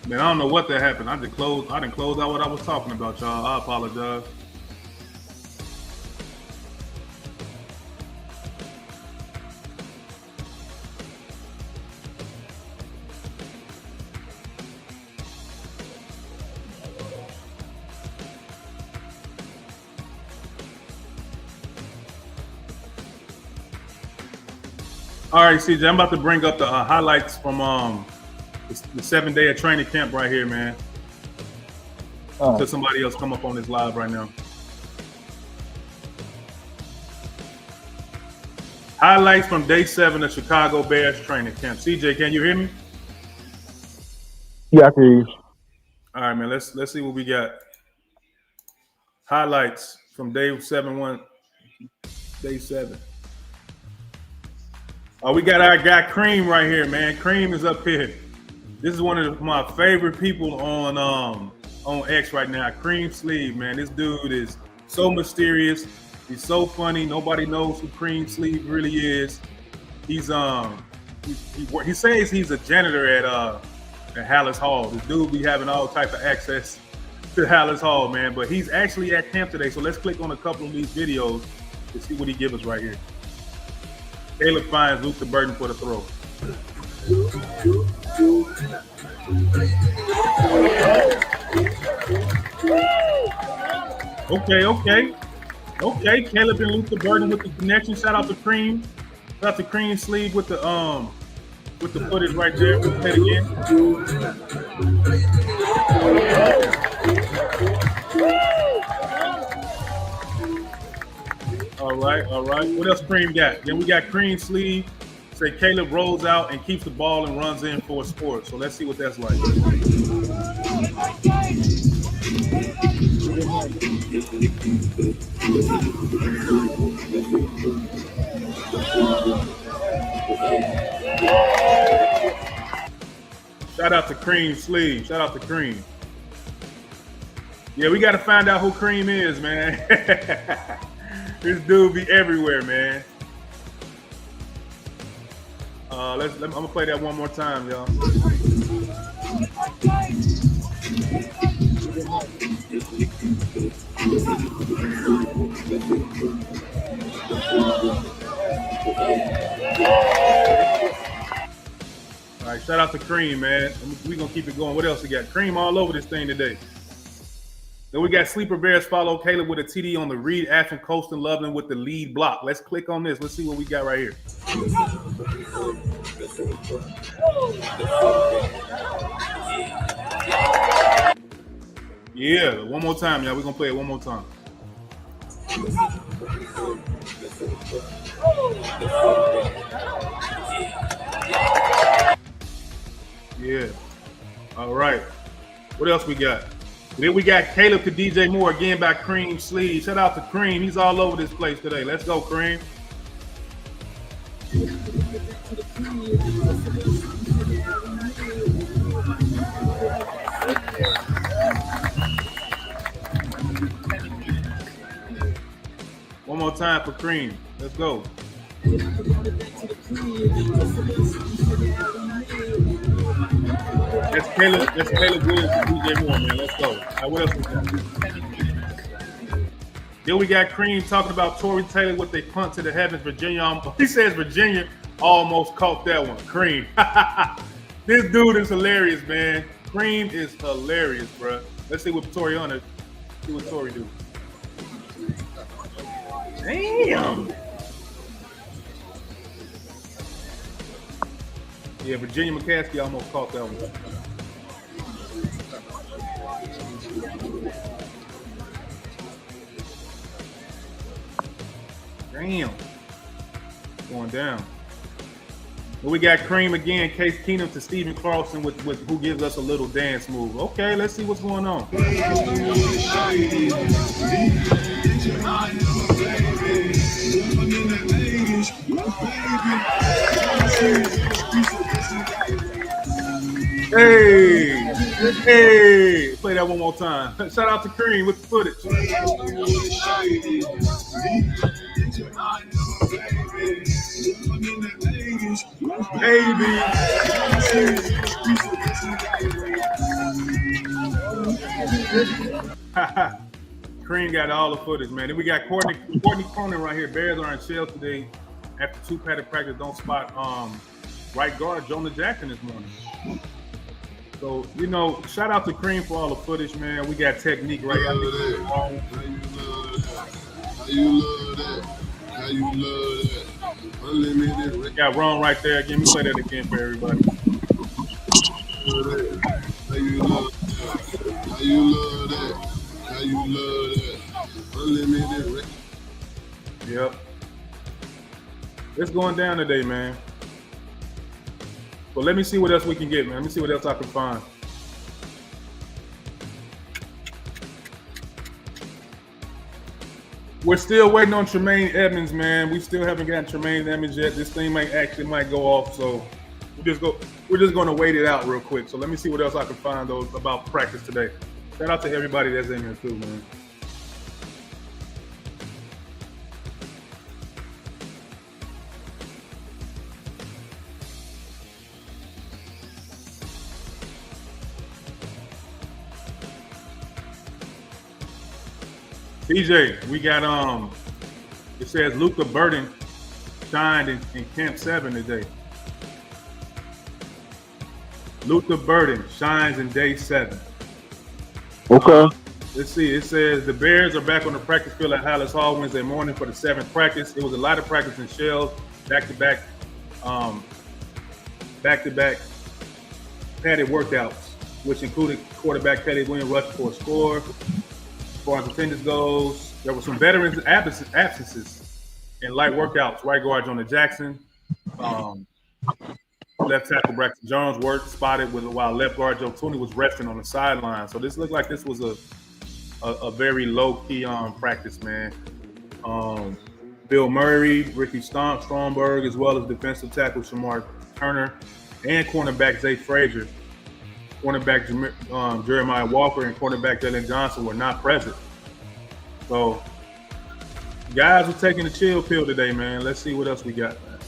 Man, I don't know what that happened. I didn't close out what I was talking about, y'all. I apologize. All right, CJ, I'm about to bring up the highlights from the 7-day of training camp right here, man. Until somebody else come up on this live right now. Highlights from day 7 of Chicago Bears training camp. CJ, can you hear me? Yeah, I can hear you. All right, man. Let's see what we got. Highlights from day 7. Day 7. We got our guy Cream right here, man. Cream is up here. This is one of my favorite people on X right now. Cream Sleeve, man. This dude is so mysterious. He's so funny. Nobody knows who Cream Sleeve really is. He says he's a janitor at Hallis Hall. This dude be having all type of access to Hallis Hall, man. But he's actually at camp today. So let's click on a couple of these videos to see what he gives us right here. Caleb finds Luke the Burden for the throw. Okay. Caleb and Luke the Burden with the connection. Shout out to Cream. Shout out to Cream Sleeve with the with the footage right there. We'll play it again. All right. What else Cream got? Then we got Cream sleeve. Say Caleb rolls out and keeps the ball and runs in for a score. So let's see what that's like. Shout out to Cream sleeve. Shout out to Cream. Yeah, we got to find out who Cream is, man. This dude be everywhere, man. I'm gonna play that one more time, y'all. All right, shout out to Cream, man. We gonna keep it going. What else we got? Cream all over this thing today. Then we got Sleeper Bears follow Caleb with a TD on the read, Ashton Colston Loveland with the lead block. Let's click on this. Let's see what we got right here. Yeah, one more time, y'all. We're gonna play it one more time. Yeah. All right. What else we got? Then we got Caleb to DJ Moore again by Cream Sleeve. Shout out to Cream. He's all over this place today. Let's go, Cream. One more time for Cream. Let's go. That's Caleb Williams and DJ Moore, man. Let's go. All right, what else we got? Then we got Cream talking about Tory Taylor with a punt to the heavens. Virginia, he says Virginia almost caught that one. Cream. This dude is hilarious, man. Cream is hilarious, bro. Let's see what Tory on it. See what Tory do. Damn. Yeah, Virginia McCaskey almost caught that one. Damn. Going down. But we got Cream again, Case Keenum to Stephen Carlson with who gives us a little dance move. Okay, let's see what's going on. Hey, play that one more time. Shout out to Cream with the footage. Baby. Cream got all the footage, man. Then we got Courtney Cronin right here. Bears are in shell today after two padded practice. Don't spot right guard Jonah Jackson this morning. So, you know, shout out to Cream for all the footage, man. We got technique right out there. How you love that? How you love that? Unlimited. Got Ron right there. Give me play that again for everybody. How you love that? How you love that? How you love that? Unlimited. Yep. It's going down today, man. But let me see what else we can get, man. Let me see what else I can find. We're still waiting on Treamaine Edmonds, man. We still haven't gotten Treamaine Edmonds yet. This thing might go off, so we're just gonna wait it out real quick. So let me see what else I can find though about practice today. Shout out to everybody that's in here too, man. DJ, we got it says Luka Burden shined in Camp 7 today. Luka Burden shines in day 7. Okay. Let's see. It says the Bears are back on the practice field at Hallis Hall Wednesday morning for the 7th practice. It was a lot of practice in shells, back-to-back back-to-back padded workouts, which included quarterback Teddy Wynn rush for a score. As far as attendance goes, there were some veterans absences in light workouts. Right guard Jonah Jackson, left tackle Braxton Jones worked spotted while left guard Joe Tooney was resting on the sideline. So this looked like this was a very low-key practice, man. Bill Murray, Ricky Stromberg, as well as defensive tackle Shamar Turner and cornerback Zay Frazier, cornerback Jeremiah Walker, and cornerback Jalen Johnson were not present. So guys are taking the chill pill today, man. Let's see what else we got, man.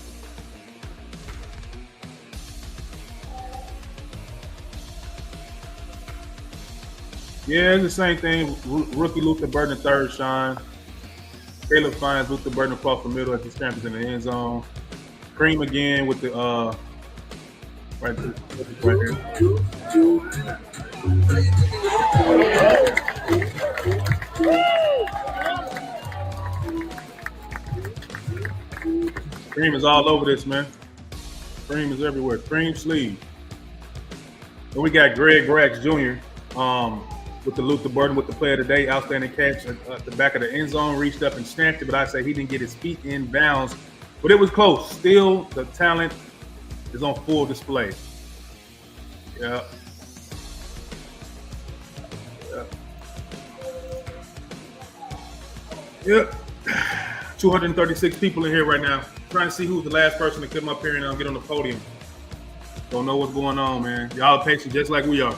Yeah, it's the same thing. Rookie Luther Burden third shine. Caleb finds Luther Burden across the middle as he scrambles in the end zone. Cream again with the right here. Cream is all over this, man. Cream is everywhere. Cream sleeve. And we got Greg Grax Jr. With the Luther Burden with the play of the day, outstanding catch at the back of the end zone, reached up and snatched it, but I say he didn't get his feet in bounds, but it was close. Still, the talent is on full display. Yeah. 236 people in here right now. Trying to see who's the last person to come up here and get on the podium. Don't know what's going on, man. Y'all are patient just like we are.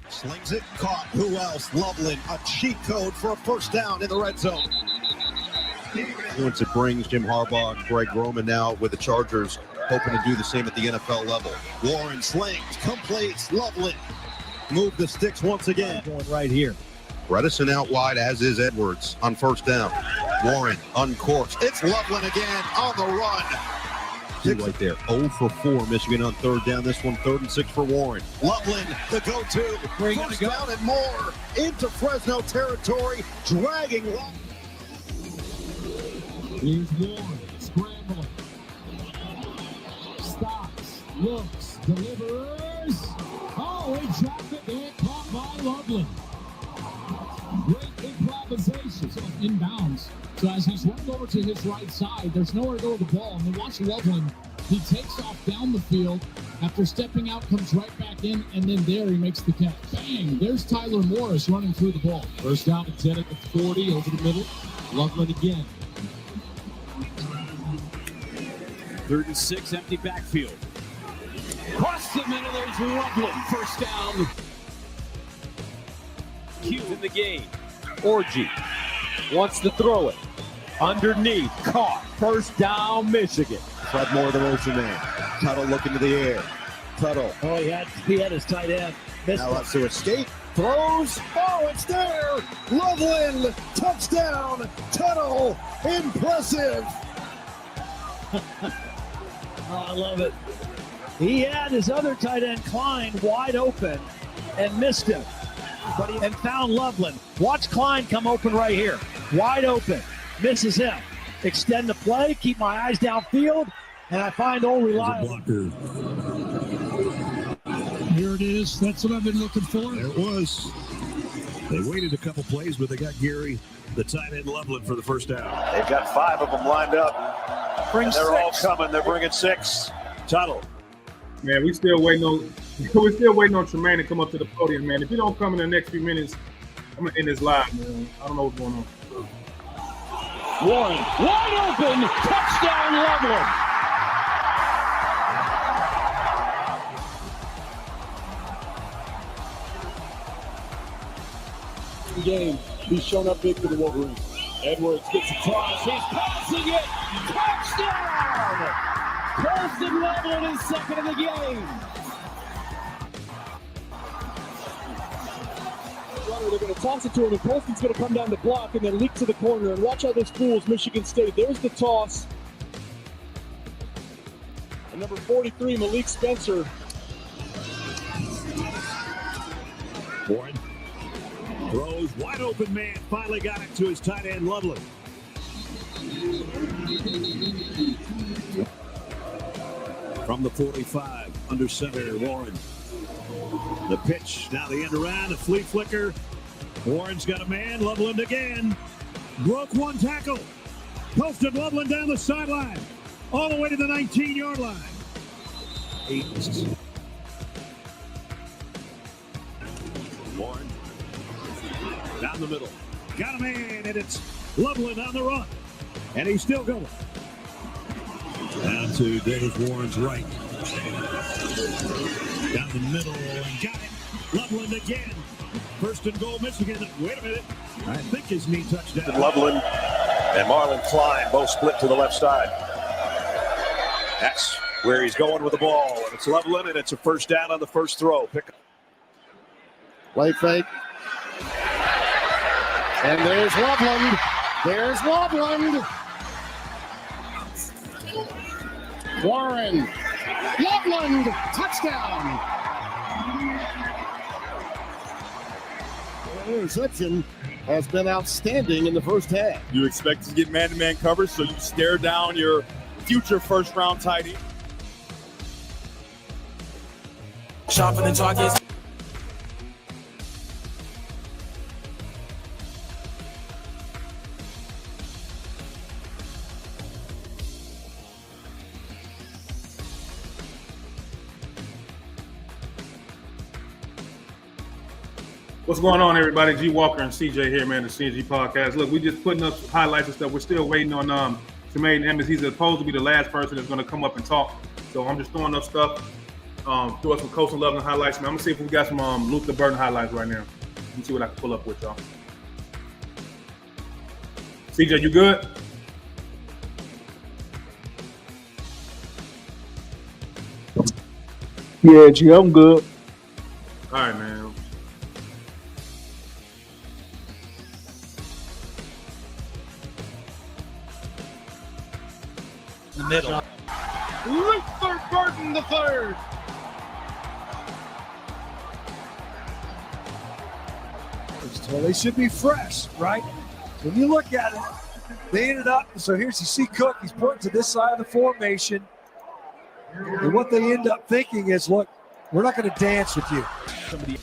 Slings it, caught. Who else? Loveland, a cheat code for a first down in the red zone. Once it brings Jim Harbaugh and Greg Roman now with the Chargers, hoping to do the same at the NFL level. Warren slings, completes, Loveland. Move the sticks once again. Going right here. Bredesen out wide, as is Edwards on first down. Warren uncorks. It's Loveland again on the run. Right there, 0 for 4, Michigan on third down. This one, 3rd and 6 for Warren. Loveland, the go-to, first down and more into Fresno territory, dragging. Here's Warren, scrambling. Stops, looks, delivers. Oh, he dropped it there, caught by Loveland. Great improvisation, so inbounds. So as he's running over to his right side, there's nowhere to go with the ball. And then watch Loveland. He takes off down the field. After stepping out, comes right back in, and then there he makes the catch. Bang! There's Tyler Morris running through the ball. First down and 10 at the 40, over the middle. Loveland again. 3rd and 6, empty backfield. Cross the middle, there's Loveland. First down. Q in the game. Orgy wants to throw it. Underneath, caught. First down, Michigan. Fred Moore, the motion man. Tuttle looking to the air. Tuttle. Oh, he had his tight end. Now up to escape. Throws. Oh, it's there. Loveland. Touchdown. Tuttle. Impressive. Oh, I love it. He had his other tight end, Klein, wide open and missed him. But he found Loveland. Watch Klein come open right here. Wide open. Misses him. Extend the play. Keep my eyes downfield. And I find old reliable. Here it is. That's what I've been looking for. There it was. They waited a couple plays, but they got Gary, the tight end Loveland, for the first down. They've got 5 of them lined up. Bring They're 6. all coming. They're bringing 6. Tuttle. Man, we're still waiting on Treamaine to come up to the podium, man. If you don't come in the next few minutes, I'm gonna end this live, man. I don't know what's going on. Warren, wide open, touchdown Loveland. Game, he's shown up big for the Wolverines. Edwards gets across. He's passing it. Touchdown! Preston Loveland is second of the game. They're going to toss it to him, and Poston's going to come down the block and then leak to the corner. And watch how this fools Michigan State. There's the toss. And number 43, Malik Spencer. Warren throws, wide open man, finally got it to his tight end, Loveland. From the 45, under center, Warren. The pitch, now the end around, a flea flicker. Warren's got a man, Loveland again. Broke one tackle. Posted Loveland down the sideline. All the way to the 19-yard line. 8. Warren down the middle. Got a man, and it's Loveland on the run. And he's still going. Down to Dave Warren's right. Down the middle, and got it. Loveland again. First and goal, Michigan. Wait a minute. I think his knee touchdown. Loveland and Marlon Klein both split to the left side. That's where he's going with the ball. And it's Loveland, and it's a first down on the first throw. Pick up. Play fake. And there's Loveland. There's Loveland. Warren. Loveland. Touchdown. The interception has been outstanding in the first half. You expect to get man-to-man coverage, so you stare down your future first-round tight end. Sharper than targets. What's going on, everybody? G Walker and CJ here, man, the CNG podcast. Look, we just putting up highlights and stuff. We're still waiting on Treamaine Emmons. He's supposed to be the last person that's going to come up and talk. So I'm just throwing up stuff. Throw us some Coastal Love and highlights, man. I'm going to see if we got some Luther Burton highlights right now. Let me see what I can pull up with y'all. CJ, you good? Yeah, G, I'm good. All right, man. The middle. Luther Burton the third. Well, they should be fresh, right? When you look at it, they ended up, so here's, you see Cook, he's pointing to this side of the formation. And what they end up thinking is, look, we're not going to dance with you. Somebody.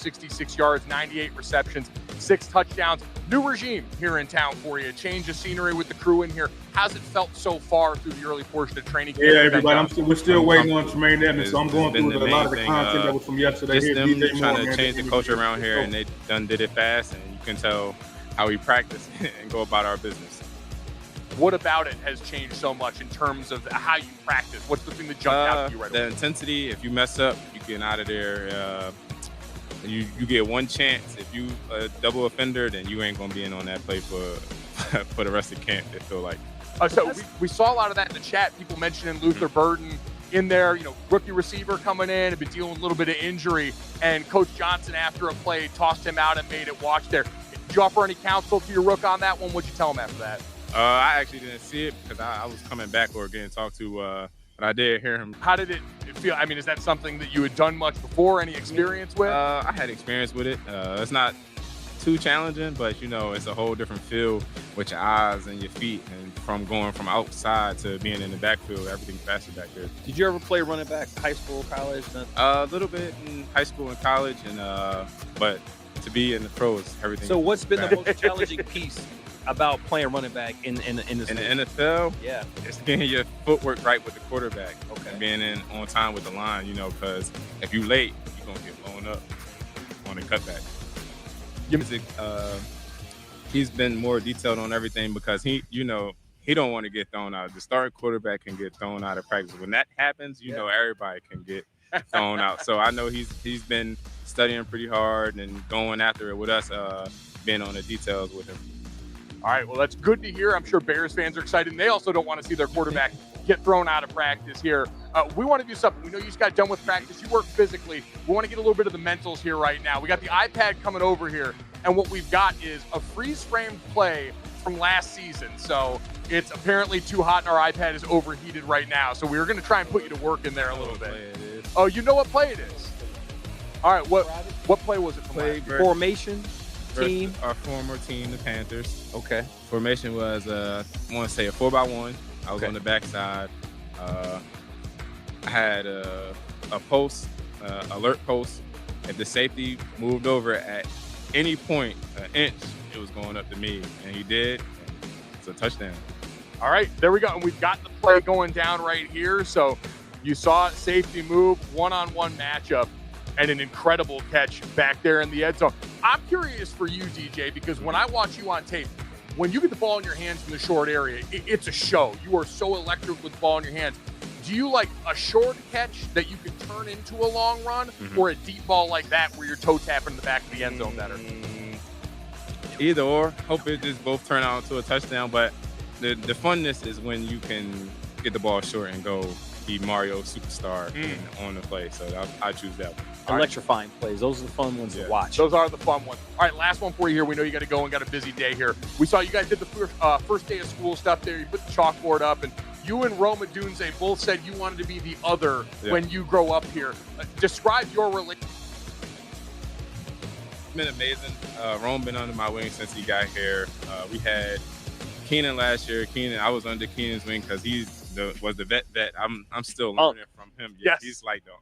.66 yards, 98 receptions, 6 touchdowns. New regime here in town for you. Change of scenery with the crew in here. How's it felt so far through the early portion of training camp? Yeah, everybody. We're still waiting on Treamaine Emmons, so I'm going through a lot of the content that was from yesterday. Just them DJ trying Moore, to change the culture around here, and they done did it fast, and you can tell how we practice and go about our business. What about it has changed so much in terms of how you practice? What's the thing that jumped out to you right away? The intensity. If you mess up, you get out of there. You get one chance. If you a double offender, then you ain't gonna be in on that play for the rest of camp. They feel like. So we saw a lot of that in the chat. People mentioning Luther Burton in there. You know, rookie receiver coming in, had been dealing with a little bit of injury, and Coach Johnson after a play tossed him out and made it watch there. Did you offer any counsel to your rook on that one? What'd you tell him after that? I actually didn't see it because I was coming back or getting talked to. But I did hear him. How did it feel? I mean, is that something that you had done much before? Any experience with? I had experience with it. It's not too challenging, but you know, it's a whole different feel with your eyes and your feet, and from going from outside to being in the backfield, everything's faster back there. Did you ever play running back, high school, college? A little bit in high school and college, and but to be in the pros, everything. So what's been the most challenging piece about playing running back in this In the league? NFL, Yeah. it's getting your footwork right with the quarterback. Okay. And being in on time with the line, because if you late, you're going to get blown up on the cutback. He's been more detailed on everything because he don't want to get thrown out. The starting quarterback can get thrown out of practice. When that happens, everybody can get thrown out. So I know he's been studying pretty hard and going after it with us, being on the details with him. All right, well, that's good to hear. I'm sure Bears fans are excited, and they also don't want to see their quarterback get thrown out of practice here. We want to do something. We know you just got done with practice. You work physically. We want to get a little bit of the mentals here right now. We got the iPad coming over here, and what we've got is a freeze-framed play from last season. So it's apparently too hot, and our iPad is overheated right now. So we were going to try and put you to work in there a little bit. Oh, you know what play it is? All right, what play was it from last year? Formation, team. Our former team, the Panthers. Okay. Formation was, I want to say a 4x1. I was on the backside. I had a post, alert post. If the safety moved over at any point, an inch, it was going up to me, and he did. It's a touchdown. All right, there we go. And we've got the play going down right here. So you saw safety move, one-on-one matchup, and an incredible catch back there in the end zone. I'm curious for you, DJ, because when I watch you on tape, when you get the ball in your hands in the short area, it's a show. You are so electric with the ball in your hands. Do you like a short catch that you can turn into a long run, or a deep ball like that where you're toe tapping the back of the end zone better? Either or. Hope it just both turn out into a touchdown. But the funness is when you can get the ball short and go be Mario Superstar on the play. So I choose that one. Electrifying plays. Those are the fun ones to watch. Those are the fun ones. All right, last one for you here. We know you got to go and got a busy day here. We saw you guys did the first day of school stuff there. You put the chalkboard up, and you and Roma Dunze both said you wanted to be the other when you grow up here. Describe your relationship. It's been amazing. Rome been under my wing since he got here. We had Keenan last year. I was under Keenan's wing because was the vet. I'm still learning from him. Yes. He's like the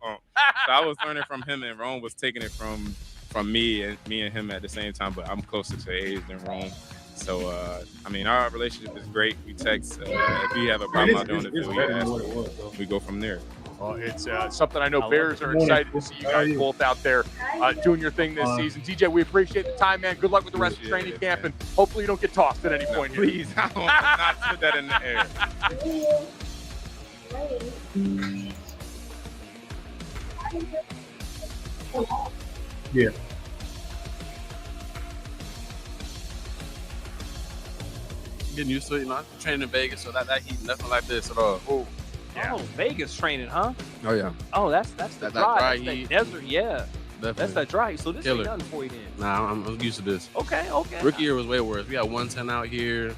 So I was learning from him, and Rome was taking it from me and him at the same time. But I'm closer to age than Rome. So our relationship is great. We text. If we have a problem out there on the field, we ask. We go from there. Well, it's something I know Bears are excited to see you guys both out there doing your thing this season. DJ, we appreciate the time, man. Good luck with the rest of training camp, and hopefully you don't get tossed at any point here. Please, I will not put that in the air. Yeah. Getting used to it, I'm training in Vegas, so that heat, nothing like this at all. Oh, Vegas training, huh? Oh yeah. Oh, that's the that dry. dry That's heat. that desert, yeah. Definitely. That's that dry. So this Killer. ain't nothing for you then. Nah, I'm used to this. Okay. Rookie year was way worse. We had 110 out here,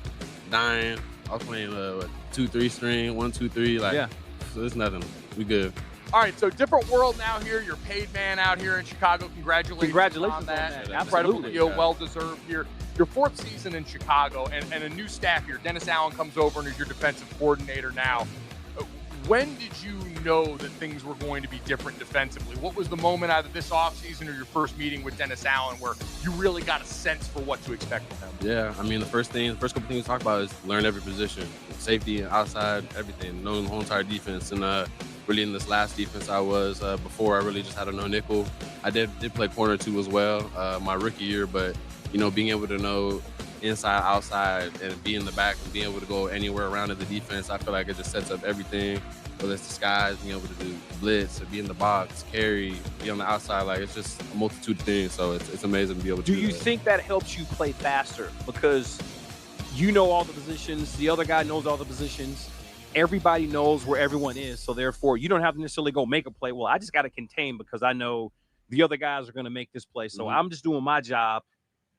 dying. I was playing 2-3 string, 1-2-3, like so it's nothing. We good. All right, so different world now here. You're paid man out here in Chicago. Congratulations on that. Incredible deal, well deserved here. Your fourth season in Chicago and a new staff here. Dennis Allen comes over and is your defensive coordinator now. When did you know that things were going to be different defensively? What was the moment either this offseason or your first meeting with Dennis Allen where you really got a sense for what to expect from him? Yeah, the first couple things to talk about is learn every position. Safety, outside, everything. Knowing the whole entire defense. And really in this last defense I was, before I really just had a no nickel. I did play corner too as well, my rookie year, but being able to know inside, outside, and be in the back and being able to go anywhere around in the defense, I feel like it just sets up everything. Whether it's disguise, being able to do blitz, or be in the box, carry, be on the outside, like it's just a multitude of things. So it's amazing to be able to do you think that helps you play faster? Because you know all the positions, the other guy knows all the positions, everybody knows where everyone is. So therefore, you don't have to necessarily go make a play. Well, I just got to contain because I know the other guys are going to make this play. So I'm just doing my job.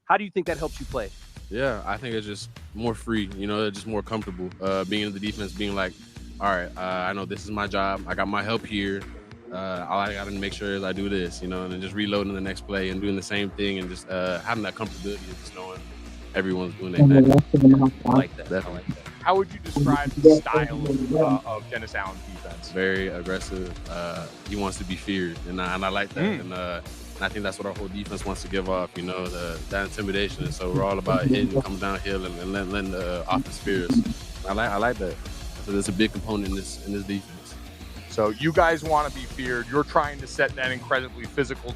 How do you think that helps you play? Yeah, I think it's just more free, just more comfortable. Being in the defense, being like, all right, I know this is my job. I got my help here. All I got to make sure is I do this, and then just reloading the next play and doing the same thing and just having that comfortability of just knowing everyone's doing their thing. I like that. Definitely. How would you describe the style of Dennis Allen's defense? Very aggressive. He wants to be feared, and I like that. And And I think that's what our whole defense wants to give off, you know, that intimidation. And so we're all about hitting, coming downhill, and letting the offense fear us. I like that. So there's a big component in this defense. So you guys want to be feared. You're trying to set that incredibly physical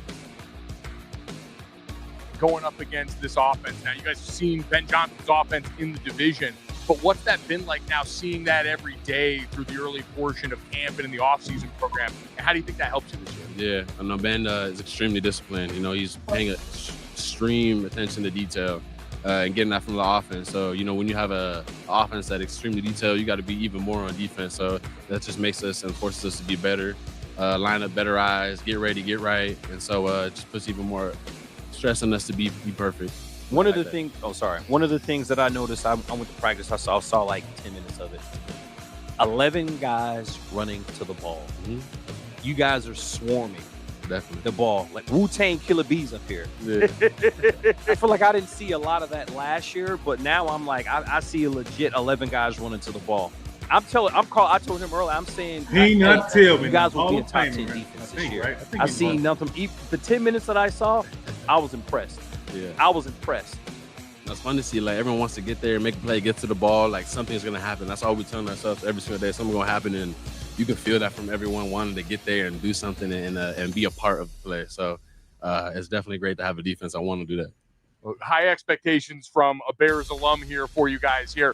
going up against this offense. Now, you guys have seen Ben Johnson's offense in the division, but what's that been like now, seeing that every day through the early portion of camp and in the offseason program? And how do you think that helps you this year? Yeah, I know Ben is extremely disciplined. You know, he's paying extreme attention to detail and getting that from the offense. So, you know, when you have an offense that's extremely detailed, you got to be even more on defense. So that just makes us and forces us to be better, line up better eyes, get ready, get right. And so it just puts even more stress on us to be perfect. One of the things that I noticed, I went to practice, I saw like 10 minutes of it. 11 guys running to the ball. Mm-hmm. You guys are swarming Definitely. the ball. Like Wu-Tang Killer Bees up here. Yeah. I feel like I didn't see a lot of that last year, but now I'm like, I see a legit 11 guys running to the ball. I told him earlier, I'm saying, you guys will be a top 10 defense this year. I seen nothing. The 10 minutes that I saw, I was impressed. Yeah. I was impressed. It's fun to see, like, everyone wants to get there, make a play, get to the ball, like something's going to happen. That's all we're telling ourselves every single day. Something's going to happen, and you can feel that from everyone wanting to get there and do something and be a part of the play. So it's definitely great to have a defense that want to do that. Well, high expectations from a Bears alum here for you guys here.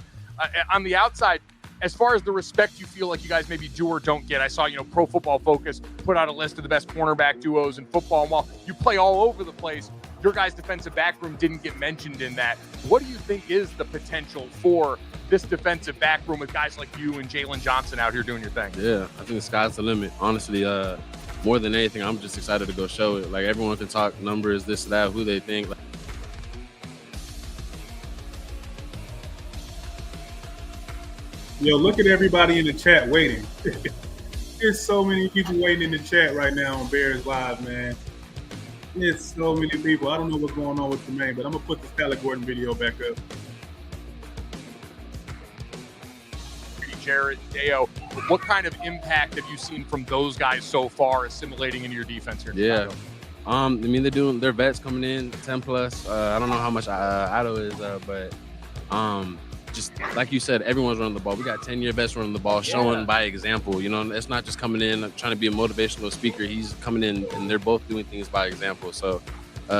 On the outside, as far as the respect you feel like you guys maybe do or don't get, I saw, Pro Football Focus put out a list of the best cornerback duos in football. And while you play all over the place, your guys' defensive back room didn't get mentioned in that. What do you think is the potential for this defensive back room with guys like you and Jalen Johnson out here doing your thing? Yeah, I think the sky's the limit. Honestly, more than anything, I'm just excited to go show it. Like, everyone can talk numbers, this, that, who they think. Yo, look at everybody in the chat waiting. There's so many people waiting in the chat right now on Bears Live, man. There's so many people. I don't know what's going on with Treamaine, but I'm going to put the Skylar Gordon video back up. Jarrett, Deo, what kind of impact have you seen from those guys so far assimilating into your defense here in Chicago? I mean, they're vets coming in, 10 plus. I don't know how much Otto is, but just like you said, everyone's running the ball. We got 10-year vets running the ball, showing by example. You know, it's not just coming in trying to be a motivational speaker. He's coming in, and they're both doing things by example. So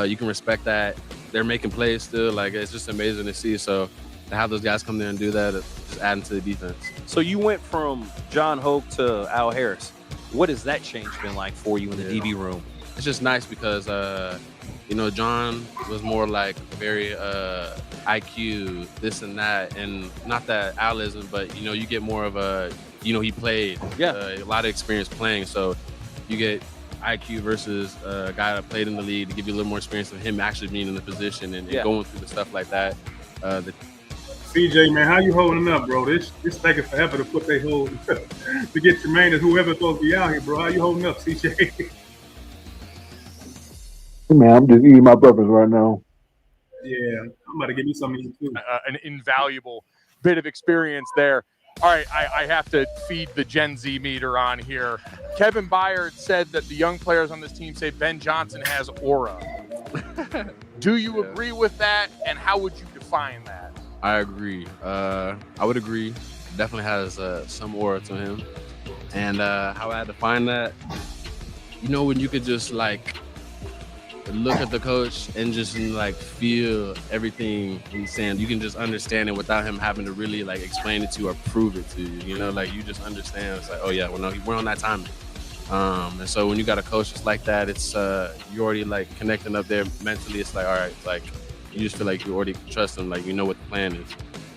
you can respect that. They're making plays still. Like, it's just amazing to see. So to have those guys come there and do that, it's just adding to the defense. So you went from John Hoke to Al Harris. What has that change been like for you in the DB room? It's just nice because, John was more like very IQ, this and that. And not that Al isn't, but, you get more of a, he played a lot of experience playing. So you get IQ versus a guy that played in the league to give you a little more experience of him actually being in the position and going through the stuff like that. CJ, man, how you holding up, bro? This taking forever to put their hold to get Treamaine and whoever's supposed to be out here, bro. How you holding up, CJ? Man, I'm just eating my breakfast right now. Yeah, I'm about to give you some of you too. An invaluable bit of experience there. All right, I have to feed the Gen Z meter on here. Kevin Byard said that the young players on this team say Ben Johnson has aura. Do you agree with that, and how would you define that? I agree. I would agree. Definitely has some aura to him. And how I define that, when you could just look at the coach and just feel everything he's saying. You can just understand it without him having to really explain it to you or prove it to you. You just understand. It's like, oh yeah, well no, we're on that timing. And so when you got a coach just like that, it's you're already connecting up there mentally. It's all right, you just feel like you already trust him, you know what the plan is.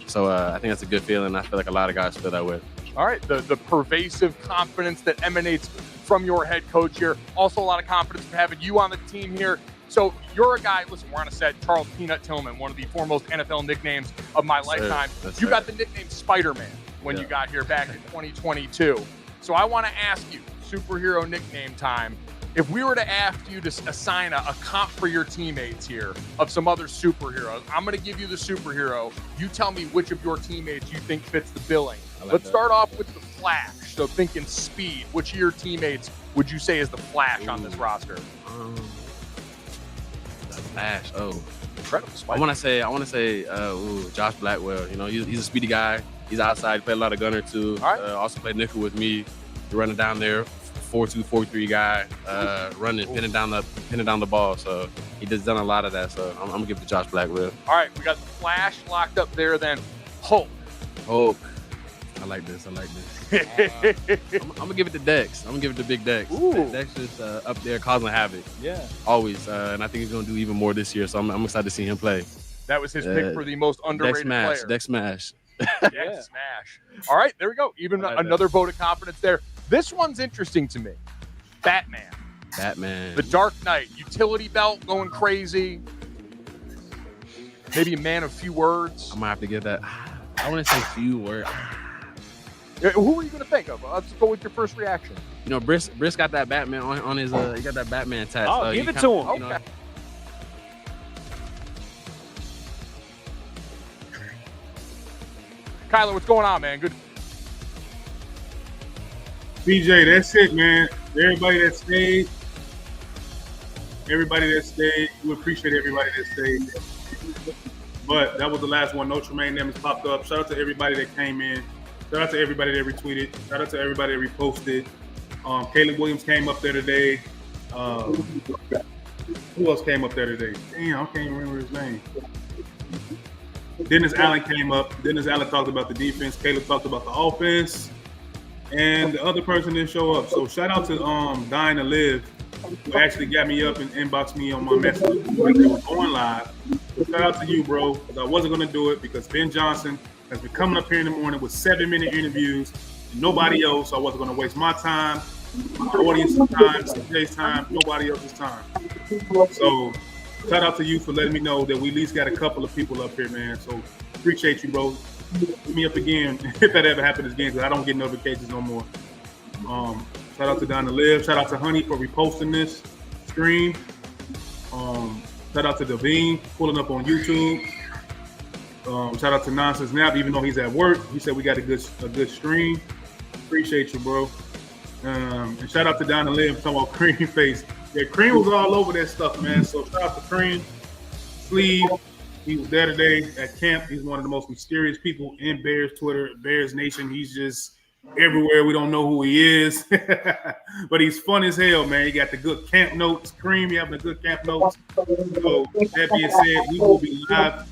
So I think that's a good feeling. I feel like a lot of guys feel that way. All right, the pervasive confidence that emanates from your head coach here. Also a lot of confidence from having you on the team here. So you're a guy, listen, we're on a set, Charles Peanut Tillman, one of the foremost NFL nicknames of my lifetime. You got the nickname Spider-Man when you got here back in 2022. So I want to ask you, superhero nickname time, if we were to ask you to assign a comp for your teammates here of some other superheroes, I'm going to give you the superhero. You tell me which of your teammates you think fits the billing. Let's start off with the Flash. So thinking speed, which of your teammates would you say is the Flash on this roster? Flash. Oh, incredible spike. I want to say, Josh Blackwell. You know, he's a speedy guy. He's outside. He played a lot of gunner too. All right. Also played nickel with me. Running down there, 4-2, 4-3 guy, running, pinning down the ball. So he just done a lot of that. So I'm gonna give it to Josh Blackwell. All right, we got the Flash locked up there. Then Hulk. I like this. I'm gonna give it to Dex. I'm gonna give it to Big Dex. Ooh. Dex is up there causing havoc. Yeah. Always. And I think he's gonna do even more this year. So I'm excited to see him play. That was his pick for the most underrated player. Dex Smash. Yeah, smash. All right, there we go. Even another vote of confidence there. This one's interesting to me. Batman. The Dark Knight. Utility belt going crazy. Maybe a man of few words. I'm gonna have to get that. I want to say few words. Who were you going to think of? Let's go with your first reaction. You know, Briss got that Batman on his. He got that Batman tat. Oh, give it to him. You know, Okay. Kyler, what's going on, man? Good. BJ, that's it, man. Everybody that stayed, we appreciate everybody that stayed. But that was the last one. No Treamaine names popped up. Shout out to everybody that came in. Shout out to everybody that retweeted. Shout out to everybody that reposted. Caleb Williams came up there today. Who else came up there today? Damn, I can't remember his name. Dennis Allen came up. Dennis Allen talked about the defense. Caleb talked about the offense. And the other person didn't show up. So shout out to Dying to Live, who actually got me up and inboxed me on my message when they were going live. So shout out to you, bro, because I wasn't going to do it because Ben Johnson has been coming up here in the morning with 7-minute interviews and nobody else. So I wasn't going to waste my time, my audience's time, CJ's time, nobody else's time. So shout out to you for letting me know that we at least got a couple of people up here, man. So appreciate you, bro. Hit me up again if that ever happens again, because I don't get notifications no more. Shout out to Don to Live. Shout out to Honey for reposting this stream. Shout out to Devine pulling up on YouTube. Shout out to Nonsense Nap, even though he's at work. He said we got a good stream. Appreciate you, bro. And shout out to Don to Live talking about Cream Face. Yeah, Cream was all over that stuff, man. So shout out to Cream. Sleeve. He was there today at camp. He's one of the most mysterious people in Bears Twitter, Bears Nation. He's just everywhere. We don't know who he is, but he's fun as hell, man. He got the good camp notes. Cream, you having the good camp notes. So that being said, we will be live.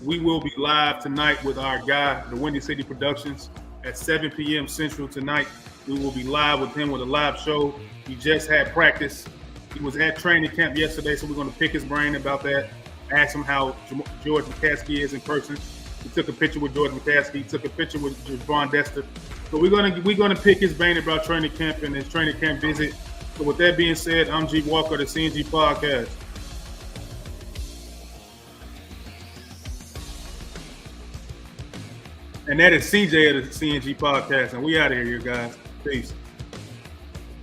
We will be live tonight with our guy, the Windy City Productions, at 7 p.m. Central tonight. We will be live with him with a live show. He just had practice. He was at training camp yesterday, so we're going to pick his brain about that. Ask him how George McCaskey is in person. We took a picture with George McCaskey. He took a picture with Javon Dester. So we're gonna pick his brain about training camp and his training camp visit. So with that being said, I'm G Walker, the CNG Podcast. And that is CJ of the CNG Podcast. And we out of here, you guys. Peace.